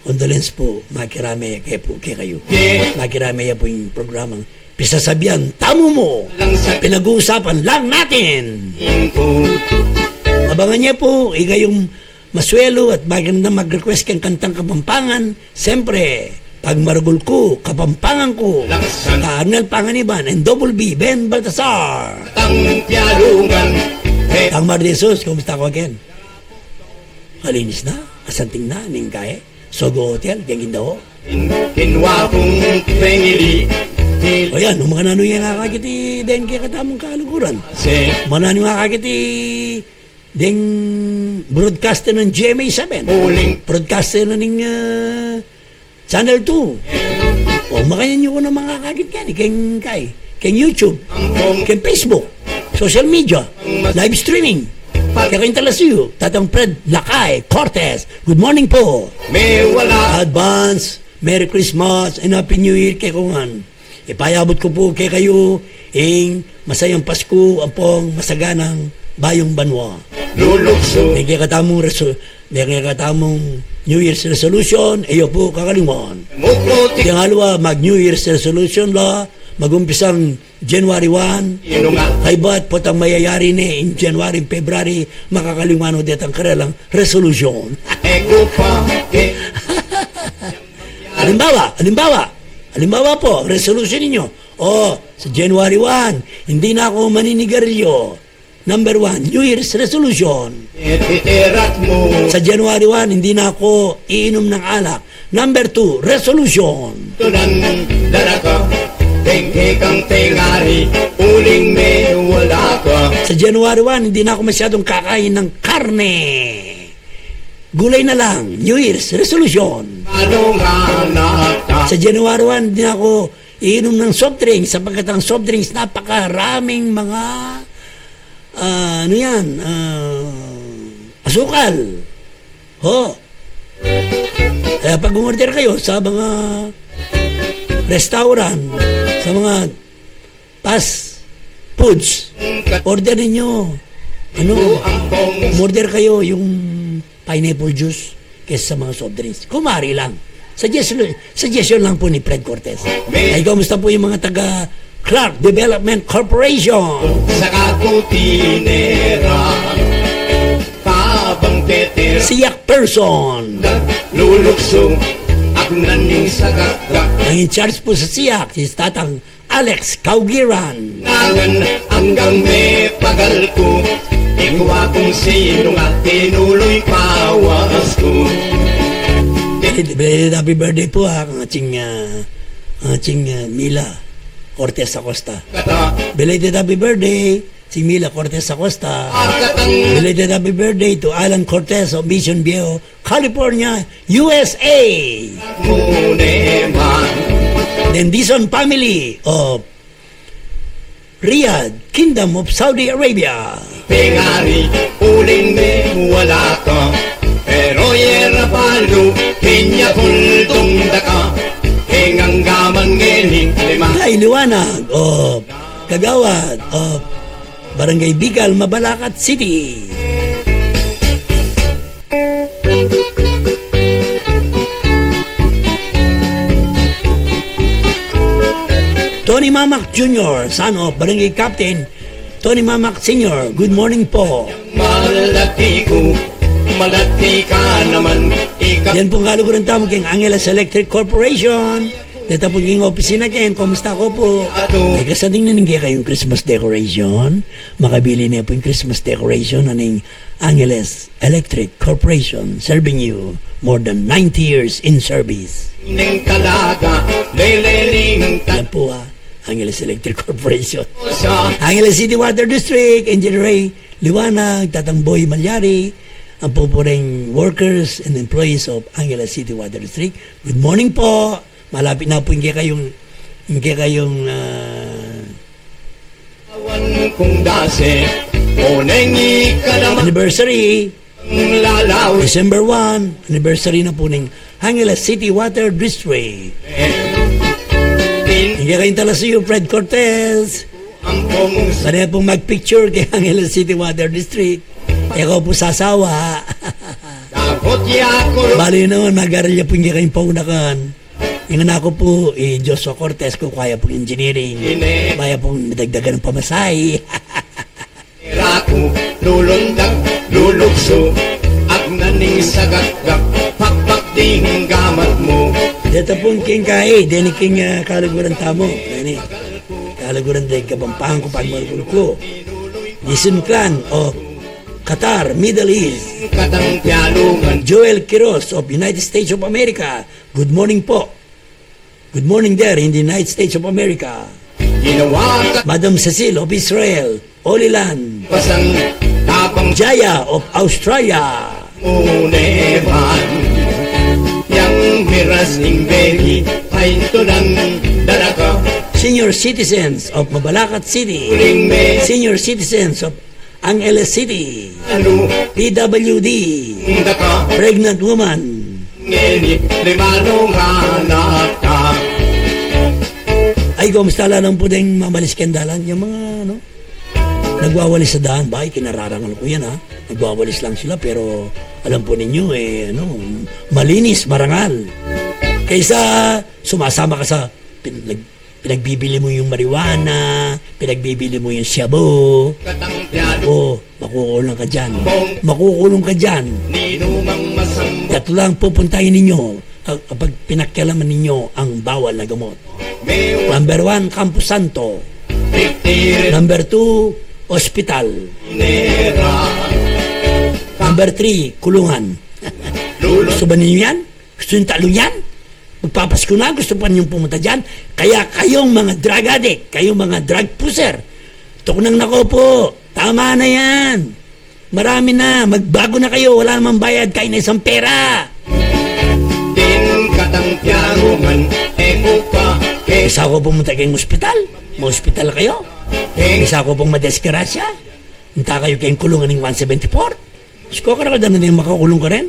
Condolence po. Makirami kayo. Makirami po yung programang pisasabihan. Tamo mo. Pinag-uusapan lang natin. Abangan niya po. Ikayong maswelo at maganda mag-request kang kantang Kapampangan. Siyempre, pag marugol ko, Kapampangan ko. Arnel Panganiban and Double B, Ben Baltasar. Tang Mardesos, kumusta ko again? Kalinis na, kasanting na, ningkay. Sogo Hotel, gengin daw. Kinwa kong pengili, Dil O yan, mga nano yan nakakiti den kaya katamong kaluguran. se Manano nakakiti den broadcaster ng GMA7. uling Broadcaster na ng Channel 2. O makayan nyo ko ng mga kakit yan. Keng YouTube, ampong keng Facebook, social media, live streaming. Kaya kayong talasiyo, Tatang Fred Lakay, Cortez. Good morning po. may wala Advance, Merry Christmas, and Happy New Year kay kungan. Ipayabot ko po kay kayo ang masayang Pasko, ang pong masaganang bayong banwa. lulukso May katamong New Year's resolution, iyo po kakalingon. mukutik Tingalawa, mag New Year's resolution la, magumpisang January 1, inunga kay ba't po tang mayayari ni in January, February, makakalingon detang karelang resolution. eko pa ke Halimbawa po, resolution ninyo. Sa January 1, hindi na ako maninigarilyo. Number 1, New Year's resolution. etiterat mo Sa January 1, hindi na ako iinom ng alak. Number 2, resolution. tunan daraka tengke kang tengari uling may wala ka Sa January 1, hindi na ako masyadong kakain ng karne. Gulay na lang, New Year's resolution. ano nga nata Sa January 1, hindi na ako iinom ng soft drinks sapagkat ang soft drinks napakaraming mga asukal. Kaya pag umorder kayo sa mga restaurant, sa mga fast foods, order ninyo. ampong Order kayo yung pineapple juice kaysa sa mga soft drinks. Kumari lang. Suggestion lang po ni Fred Cortez. Ay, kamusta po yung mga taga Clark Development Corporation? sa kakutinera tabang teter Siyak person. lulukso agnaning sagaka Ang in charge po sa siyak, si Tatang Alex Kaugiran. nangan hanggang may pagal ko ikaw kung sino nga tinuloy pawas ko Happy birthday po ha, ang ating Mila Cortez Acosta. kata Belated happy birthday, si Mila Cortez Acosta. akatang Belated happy birthday to Alan Cortez of Mission Viejo, California, USA. muneman Then Dizon family of Riyadh, Kingdom of Saudi Arabia. pengari uling may wala ka pero yera palo pinya kultong daka hengang gaman ngeling lima Ay liwanag of Kagawad of Barangay Bicol, Mabalacat City. Tony Mamak Jr., son of Barangay Captain Tony Mamak Sr., good morning po. malati ka naman ikaw Yan pong kaluguran tamo keng Angeles Electric Corporation. Dito po yung opisina ken, kumusta ko po? Ay kasading naninggi kayong Christmas decoration. Makabili niya po yung Christmas decoration ng Angeles Electric Corporation, serving you more than 90 years in service. ning talaga leleling Yan po Angeles Electric Corporation. sa Angeles City Water District, Engineer Ray Liwanag, Tatang Boy Malyari, ang pupuring workers and employees of Angeles City Water District. Good morning po. Malapit na po hindi kayong awan kong dase o nengi ka naman anniversary. lalaw December 1, anniversary na po ng Angeles City Water District. Hindi kayong talasiyo, Fred Cortez. ampong Sana pong mag-picture kay Angeles City Water District. Ikaw po sasawa. dapat yakuro Bali naman, mag-aral po hindi kayong paunakan. Yung anak ko po, Joshua Cortez, kung kaya pong engineering. Kaya pong nadagdagan ng pamasay. Raku, lulundag, lulukso, agnaning sagagak, pakpakding gamat mo. Dito pong king kay, dini king kalaguran tamo. Dini, kalaguran din kabampahan ko pagmarugul ko. Nisun Clan of Qatar, Middle East. Good morning there in the United States of America. Ginawa ka Madam Cecile of Israel, Olilan, pasang tapang Jaya of Australia, uneman. Yang miras ning begi ay tunang daraka. senior citizens of Mabalacat City, Uling me senior citizens of Angeles City, ano PWD, daka. pregnant woman, Ngeni limanong anak ka. ay kumusta lang po din mamalis kendalan yung mga nagwawalis sa daan. Bakit kinararangan ko yan ha? Nagwawalis lang sila pero alam po ninyo malinis, marangal. Kaysa sumasama ka sa pinagbibili mo yung marijuana, pinagbibili mo yung shabu, Katang piado makukulong ka dyan. Makukulong ka dyan. ninumang masang Tatlo lang pupuntahin ninyo kapag pinakailaman ninyo ang bawal na gamot. mewa Number 1, Campo Santo. pitire Number 2, Hospital. nera. Number 3, Kulungan. Lulo Gusto ba ninyo yan? Gusto nyo talo yan? Magpapasko na, gusto pa ninyong pumunta dyan? Kaya kayong mga drug addict, kayong mga drug pusher, tukunang nako po, tama na yan. Marami na, magbago na kayo, wala namang bayad, kain na isang pera. din katang piaruman eko ka Isa ko pumunta kayong ospital, ma-hospital kayo. Isa ko pong madeskerasya, hinta kayo kayong kulungan ng 174. Gusto ko na din makakulong ka rin.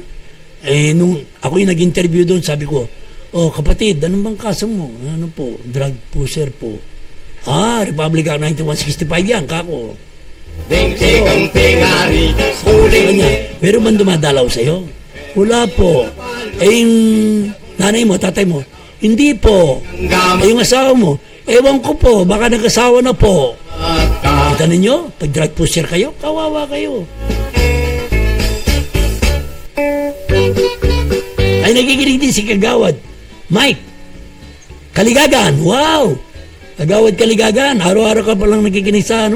Nung ako yung nag-interview doon, sabi ko, kapatid, anong bang kaso mo? Ano po? Drug pusher po. Republic Act 9165 yan, kako. ding sikang tingari Sabi uling niya, meron man dumadalaw sa'yo? Wala po. Yung nanay mo, tatay mo, hindi po. gamit Yung asawa mo, ewan ko po, baka nag-asawa na po. ka. Kita ninyo, pag drug pusher kayo, kawawa kayo. Ay, nakikinig din si Kagawad. Mike, Kaligagan, wow! Kagawad Kaligagan, araw-araw ka palang nakikinig sa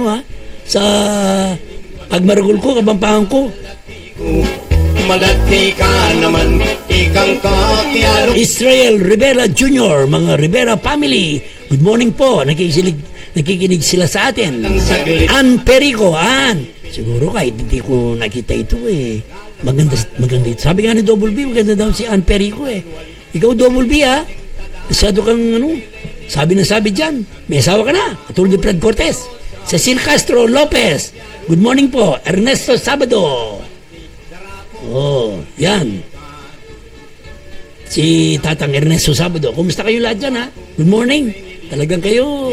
sa pagmarugol ko, kabampangan ko. Malati ka naman ikang kakialo Israel Rivera Jr., mga Rivera family, good morning po, nakikinig sila sa atin. ng saglit Ann Perico, Ann. Siguro kahit hindi ko nakita ito Maganda ito. Sabi nga ni Double B, maganda daw si Ann Perico Ikaw Double B masyado kang sabi dyan. May asawa ka na, katulad ni Fred Cortez. Cecil Castro Lopez, good morning po. Ernesto Sabado. Yan. Si Tatang Ernesto Sabado. Kumusta kayo lahat dyan Good morning. Talagang kayo,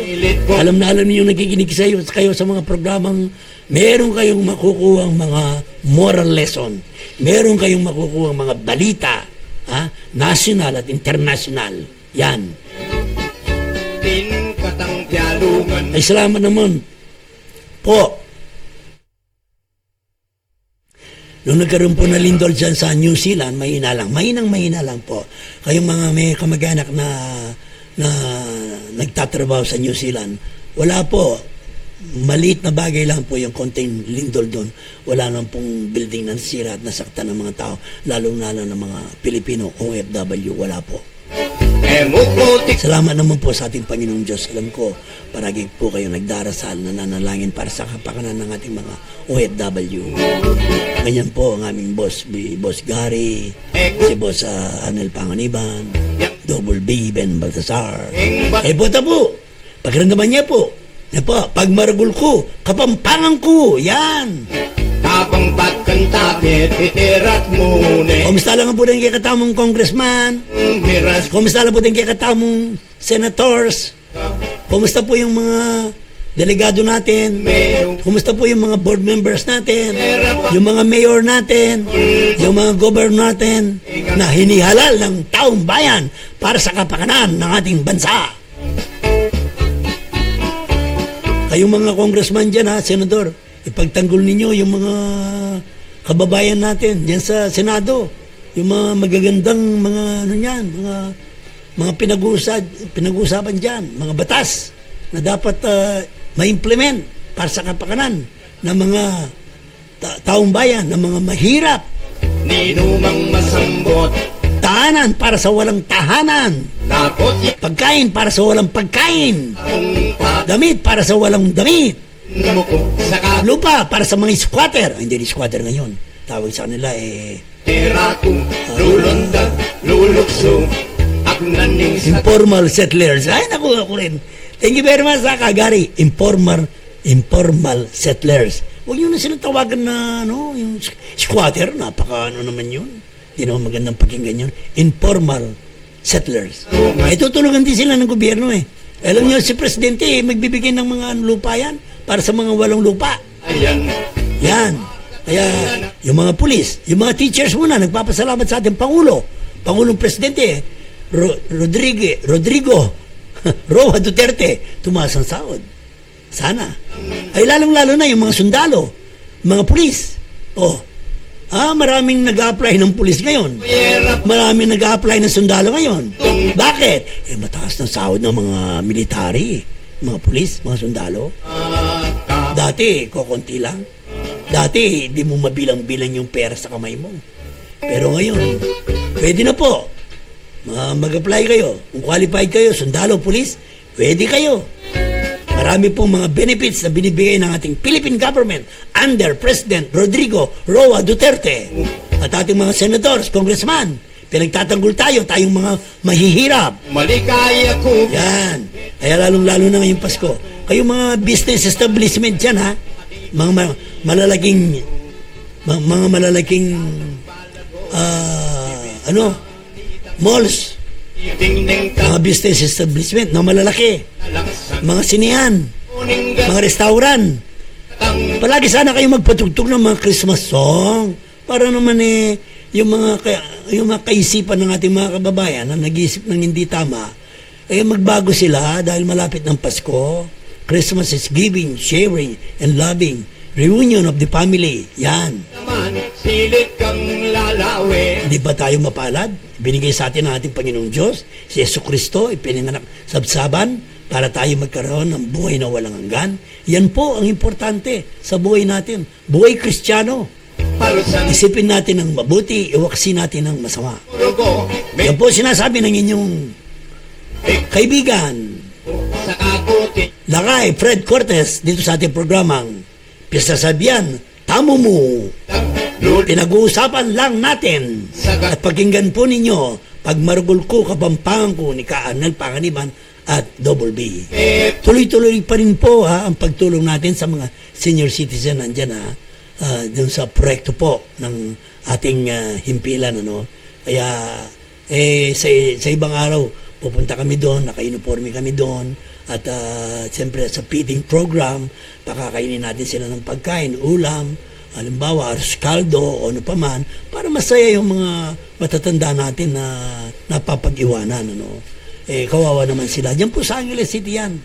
alam na alam niyo nakikinig kayo sa mga programang meron kayong makukuha mga moral lesson. Meron kayong makukuha mga balita, national at international. Yan. din katang pialungan Ay salamat naman po. Nung nagkaroon po na lindol dyan sa New Zealand, mahina lang po. Kayong mga may kamag-anak na nagtatrabaho sa New Zealand, wala po. Maliit na bagay lang po yung konting lindol doon. Wala nang pong building na nasira at nasaktan ng mga tao, lalong-lalo ng mga Pilipino, OFW, wala po. emukotik Salamat naman po sa ating Panginoong Diyos. Alam ko, paragi po kayo nagdarasal, nananalangin para sa kapakanan ng ating mga OFW. Ganyan po ang aming boss Gary, si boss Anel Panganiban, Double B, Ben Baltasar. Punta po, pakiramdaman niya po. Pagmaragul ko, kapampangan ko, yan. tapang pagkantakit itirat mune Kumusta lang po din kay katamong congressman? miras Kumusta lang po din kay katamong senators? Kumusta po yung mga delegado natin? Kumusta po yung mga board members natin? Yung mga mayor natin? Yung mga governor natin? Na hinihalal ng taong bayan para sa kapakanan ng ating bansa? Kayong mga congressman dyan senador, ipagtanggol ninyo yung mga kababayan natin dyan sa Senado. Yung mga magagandang mga mga pinag-uusapan dyan, mga batas na dapat ma-implement para sa kapakanan ng mga taong bayan, ng mga mahirap. ninumang masambot Tahanan para sa walang tahanan. Takot Pagkain para sa walang pagkain. yung Damit para sa walang damit. pagmuko sa Lupa para sa mga squatter. Ay, hindi squatter ngayon. Tawag sa kanila kapira ko. Lulundag, lulukso. Ako naning sa informal settlers. Ay, naku ako rin. Thank you very much, Kagari. Informal settlers. Huwag nyo na silang tawagan na, yung squatter. Napaka, naman yun. Hindi naman magandang pakinggan yun. Informal settlers. Ay, tutulungan din sila ng gobyerno Alam nyo, si Presidente, magbibigay ng mga lupa yan para sa mga walang lupa. ayan. Yan. Kaya, yung mga pulis, yung mga teachers muna, nagpapasalamat sa ating Pangulo. Pangulong Presidente, Rodrigo Roa Duterte, tumaas ang sahod. Sana. Ay, lalong-lalo na yung mga sundalo, mga pulis. Maraming nag-a-apply ng pulis ngayon. Maraming nag-a-apply ng sundalo ngayon. Bakit? Mataas ng sahod ng mga military, mga pulis, mga sundalo. Dati, kokonti lang. Dati, di mo mabilang-bilang yung pera sa kamay mo. Pero ngayon, pwede na po. Mag-apply kayo. Kung qualified kayo, sundalo, pulis, pwede kayo. Marami pong mga benefits na binibigay ng ating Philippine government under President Rodrigo Roa Duterte. At ating mga senators, congressman, pinagtatanggol tayong mga mahihirap. Malikaya ko. Yan. Kaya lalong-lalo na ngayong Pasko. Kayo mga business establishment dyan, mga malalaking malls, mga business establishment na malalaki, mga sinehan, mga restaurant. Palagi sana kayo magpatugtog ng mga Christmas song para naman yung mga kaisipan ng ating mga kababayan na nag-iisip ng hindi tama, magbago sila dahil malapit ng Pasko. Christmas is giving, sharing, and loving. Reunion of the family. Yan. Naman, silid kang lalawi. Hindi ba tayo mapalad? Binigay sa atin ng ating Panginoong Diyos, si Yesu Cristo, ipinanganak sabsaban para tayo magkaroon ng buhay na walang hanggan. Yan po ang importante sa buhay natin. Buhay Kristiyano. Parusan Isipin natin ng mabuti, iwaksi natin ng masama. rugo. Yan po sinasabi ng inyong kaibigan, Sa kakuti. Lakay Fred Cortez, dito sa ating programang Pista Sabihan, Tamo Mo. Lul. Pinag-uusapan lang natin at pakinggan po ninyo Pagmarugol Ko, Kapampangan Ko ni Ka-Arnel Panganiban at Double B. Tuloy-tuloy pa rin po ang pagtulong natin sa mga senior citizen nandyan dun sa proyekto po ng ating himpilan. Kaya sa ibang araw pupunta kami doon, naka-uniforme kami doon at siyempre sa feeding program pakakainin natin sila ng pagkain, ulam, halimbawa arroz caldo o ano pa man, para masaya yung mga matatanda natin na napapag-iwanan. Kawawa naman sila. Diyan po sa Angeles City yan.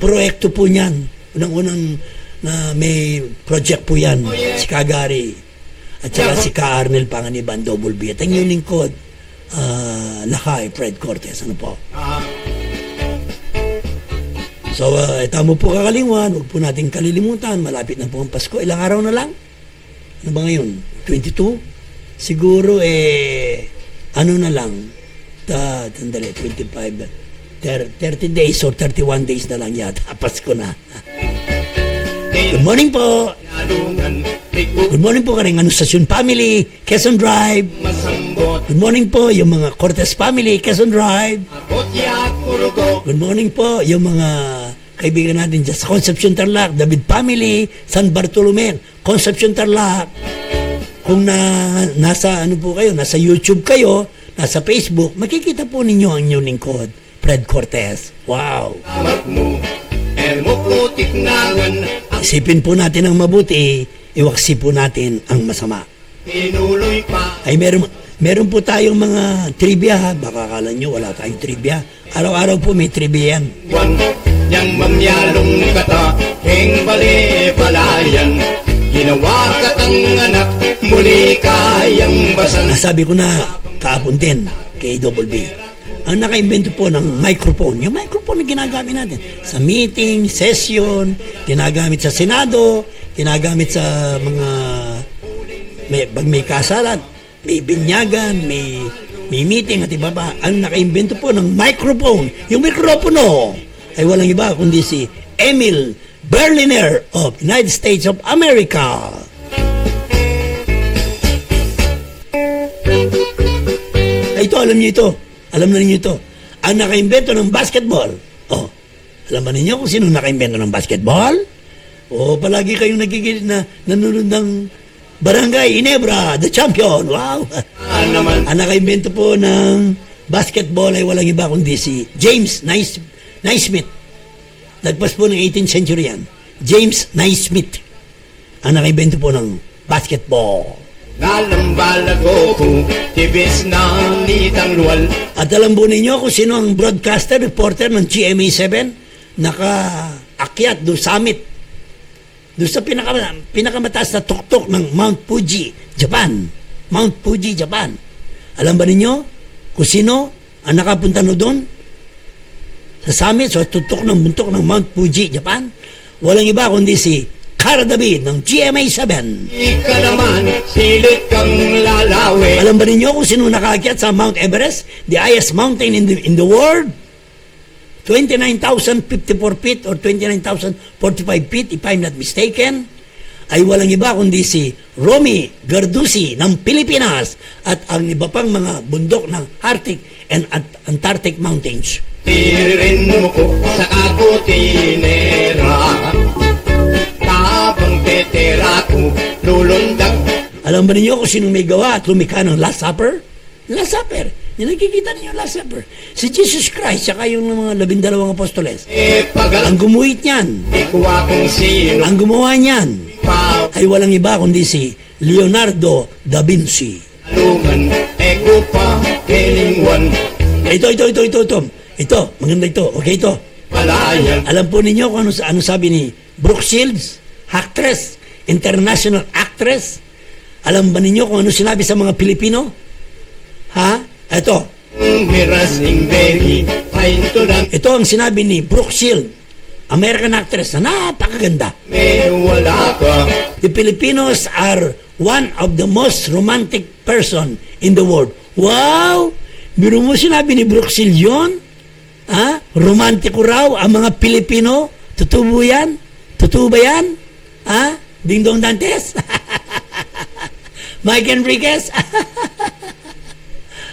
Proyekto po niyan. Unang-unang na may project po yan. Si Kagari at saka si Ka-Arnel Panganiban, Double B. At ang yung lingkod, Lakay Fred Cortez. Ano po? So, tamo po kakalingwan. Huwag po natin kalilimutan. Malapit na po ang Pasko. Ilang araw na lang? Ano ba ngayon? 22? Siguro, ano na lang? Tandali, 25. 30 days or 31 days na lang yata. Pasko na. Good morning po. Good morning po karing Anunciacion family, Quezon Drive. Good morning po yung mga Cortez family, Quezon Drive. Good morning po yung mga kaibigan natin dyan sa Concepcion Tarlac, David family, San Bartolome, Concepcion Tarlac. Kung nasa nasa YouTube kayo, nasa Facebook, makikita po ninyo ang inyong lingkod, Fred Cortez. Wow! Isipin po natin ang mabuti, iwaksi po natin ang masama. Ay meron po tayong mga trivia. Baka akala nyo wala tayong trivia. Araw-araw po may trivia yan. Yang mamyalong kata, heng bali palayan, ginawa katang anak, muli kayang basan. Nasabi ko na kahapon din kay Double B. Ang naka-invento po ng microphone. Yung microphone na ginagamit natin sa meeting, session, ginagamit sa Senado, ginagamit sa mga may kasalan, may binyagan, may may meeting at iba pa. Ang nakaimbento po ng microphone, yung mikropono, ay walang iba kundi si Emil Berliner of United States of America. Ay, ito, alam niyo ito. Alam na ninyo ito. Ang nakaimbento ng basketball. Oh, alam ba ninyo kung sino nakaimbento ng basketball? O palagi kayong nanonood ng Barangay Ginebra, the champion. Wow! Ang nakaimbento po ng basketball ay walang iba kundi si James Naismith. Nagpas po ng 18th century yan. James Naismith. Ang nakaimbento po ng basketball. Nalambalago ko, tibis na nitang luwal. At alam po ninyo kung sino ang broadcaster, reporter ng GMA7? Nakaakyat doon summit. Doon sa pinakamataas na tuktok ng Mount Fuji, Japan. Mount Fuji, Japan. Alam ba ninyo kung sino ang nakapunta no doon? Sa summit, sa tuktok ng buntok ng Mount Fuji, Japan. Walang iba kundi si Cara David ng GMA7. Ika naman, silit kang lalawi. Alam ba ninyo kung sino nakaakyat sa Mount Everest? The highest mountain in the world? 29,054 feet or 29,045 feet, if I'm not mistaken, ay walang iba kundi si Romy Gardusi ng Pilipinas at ang iba pang mga bundok ng Arctic and Antarctic Mountains. Tiririn mo ko sa akutinera, tabang tetera ko lulundag. Alam ba ninyo kung sino may gawa at lumikha ng Last Supper? Last Supper. Yung nakikita niyo Last Supper. Si Jesus Christ, saka yung mga 12 apostoles. Ang gumuhit niyan, ang gumawa niyan, ay walang iba kundi si Leonardo da Vinci. Ito, maganda ito. Okay, ito. Alam po ninyo kung ano sabi ni Brooke Shields, actress, international actress. Alam ba ninyo kung ano sinabi sa mga Pilipino? Ha? Ito. Ito ang sinabi ni Brooke Shields, American actress na napakaganda. The Filipinos are one of the most romantic person in the world. Wow! Biro mo sinabi ni Brooke Shields yun? Ha? Romantiko raw ang mga Pilipino? Totoo ba yan? Totoo ba yan? Ha? Ding Dong Dantes? Mike Enriquez?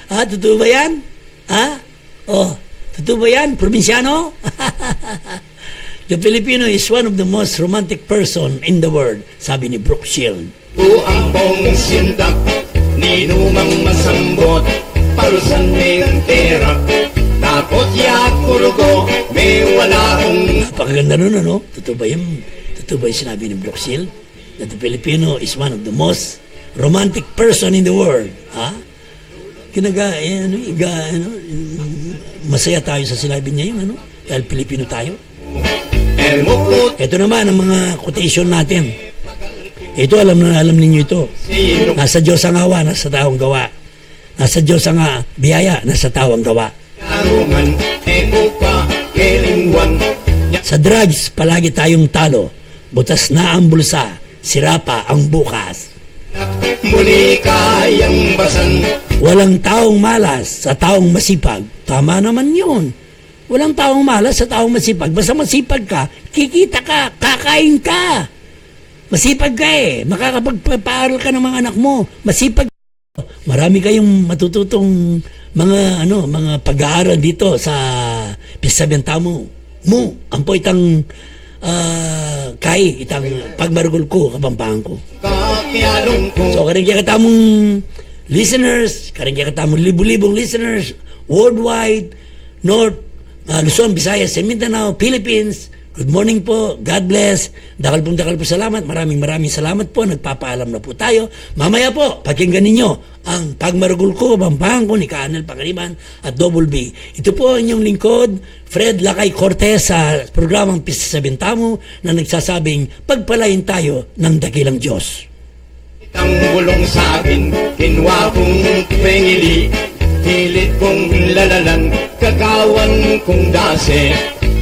Ha? Totoo ba yan? Ha? Oh, totoo ba yan? Probinsyano? The Filipino is one of the most romantic person in the world, sabi ni Brooke Shields. Ang pong sindak, ninumang masambot, parusan may tera, tapos yakurugo, may wala akong... Napakaganda nun, ano? Totoo ba yung sinabi ni Brooke Shields? That the Filipino is one of the most romantic person in the world. Ha? Masaya tayo sa sinabi niya yung dahil Pilipino tayo. Ito naman ang mga quotation natin. Ito alam ninyo ito. Nasa Diyos ang awa, nasa taong gawa. Nasa Diyos ang biyaya, nasa taong gawa. Sa drugs, palagi tayong talo. Butas na ang bulsa, sira pa ang bukas. Muli kayang basan. Walang taong malas sa taong masipag. Tama naman yun. Walang taong malas sa taong masipag. Basta masipag ka, kikita ka, kakain ka. Masipag ka makakapagpapaaral ka ng mga anak mo. Masipag ka. Marami kayong matututong mga pag-aaral dito sa Pisabentamo. Ang po itang itang pagmarugol ko, kapampangan ko. So, karang katamong listeners, karang katamong libu-libong listeners, worldwide, North, Luzon, Visayas, Mindanao, Philippines, good morning po, God bless, dakal po salamat, maraming salamat po, nagpapaalam na po tayo. Mamaya po, pakinggan ninyo ang pagmarugol ko, kapampangan ko ni Kanel Pangaliban at Double B. Ito po ang inyong lingkod, Fred Lakay Cortez sa programang Pista sa Bintamo na nagsasabing pagpalain tayo ng dakilang Diyos. Ang bulong sa akin, kinwa kong pengili, pilit kong lalalan, kagawan kong dase.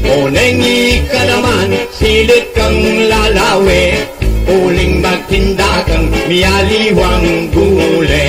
Unengi ka naman, silit kang lalawi, uling magtinda kang miyaliwang gule.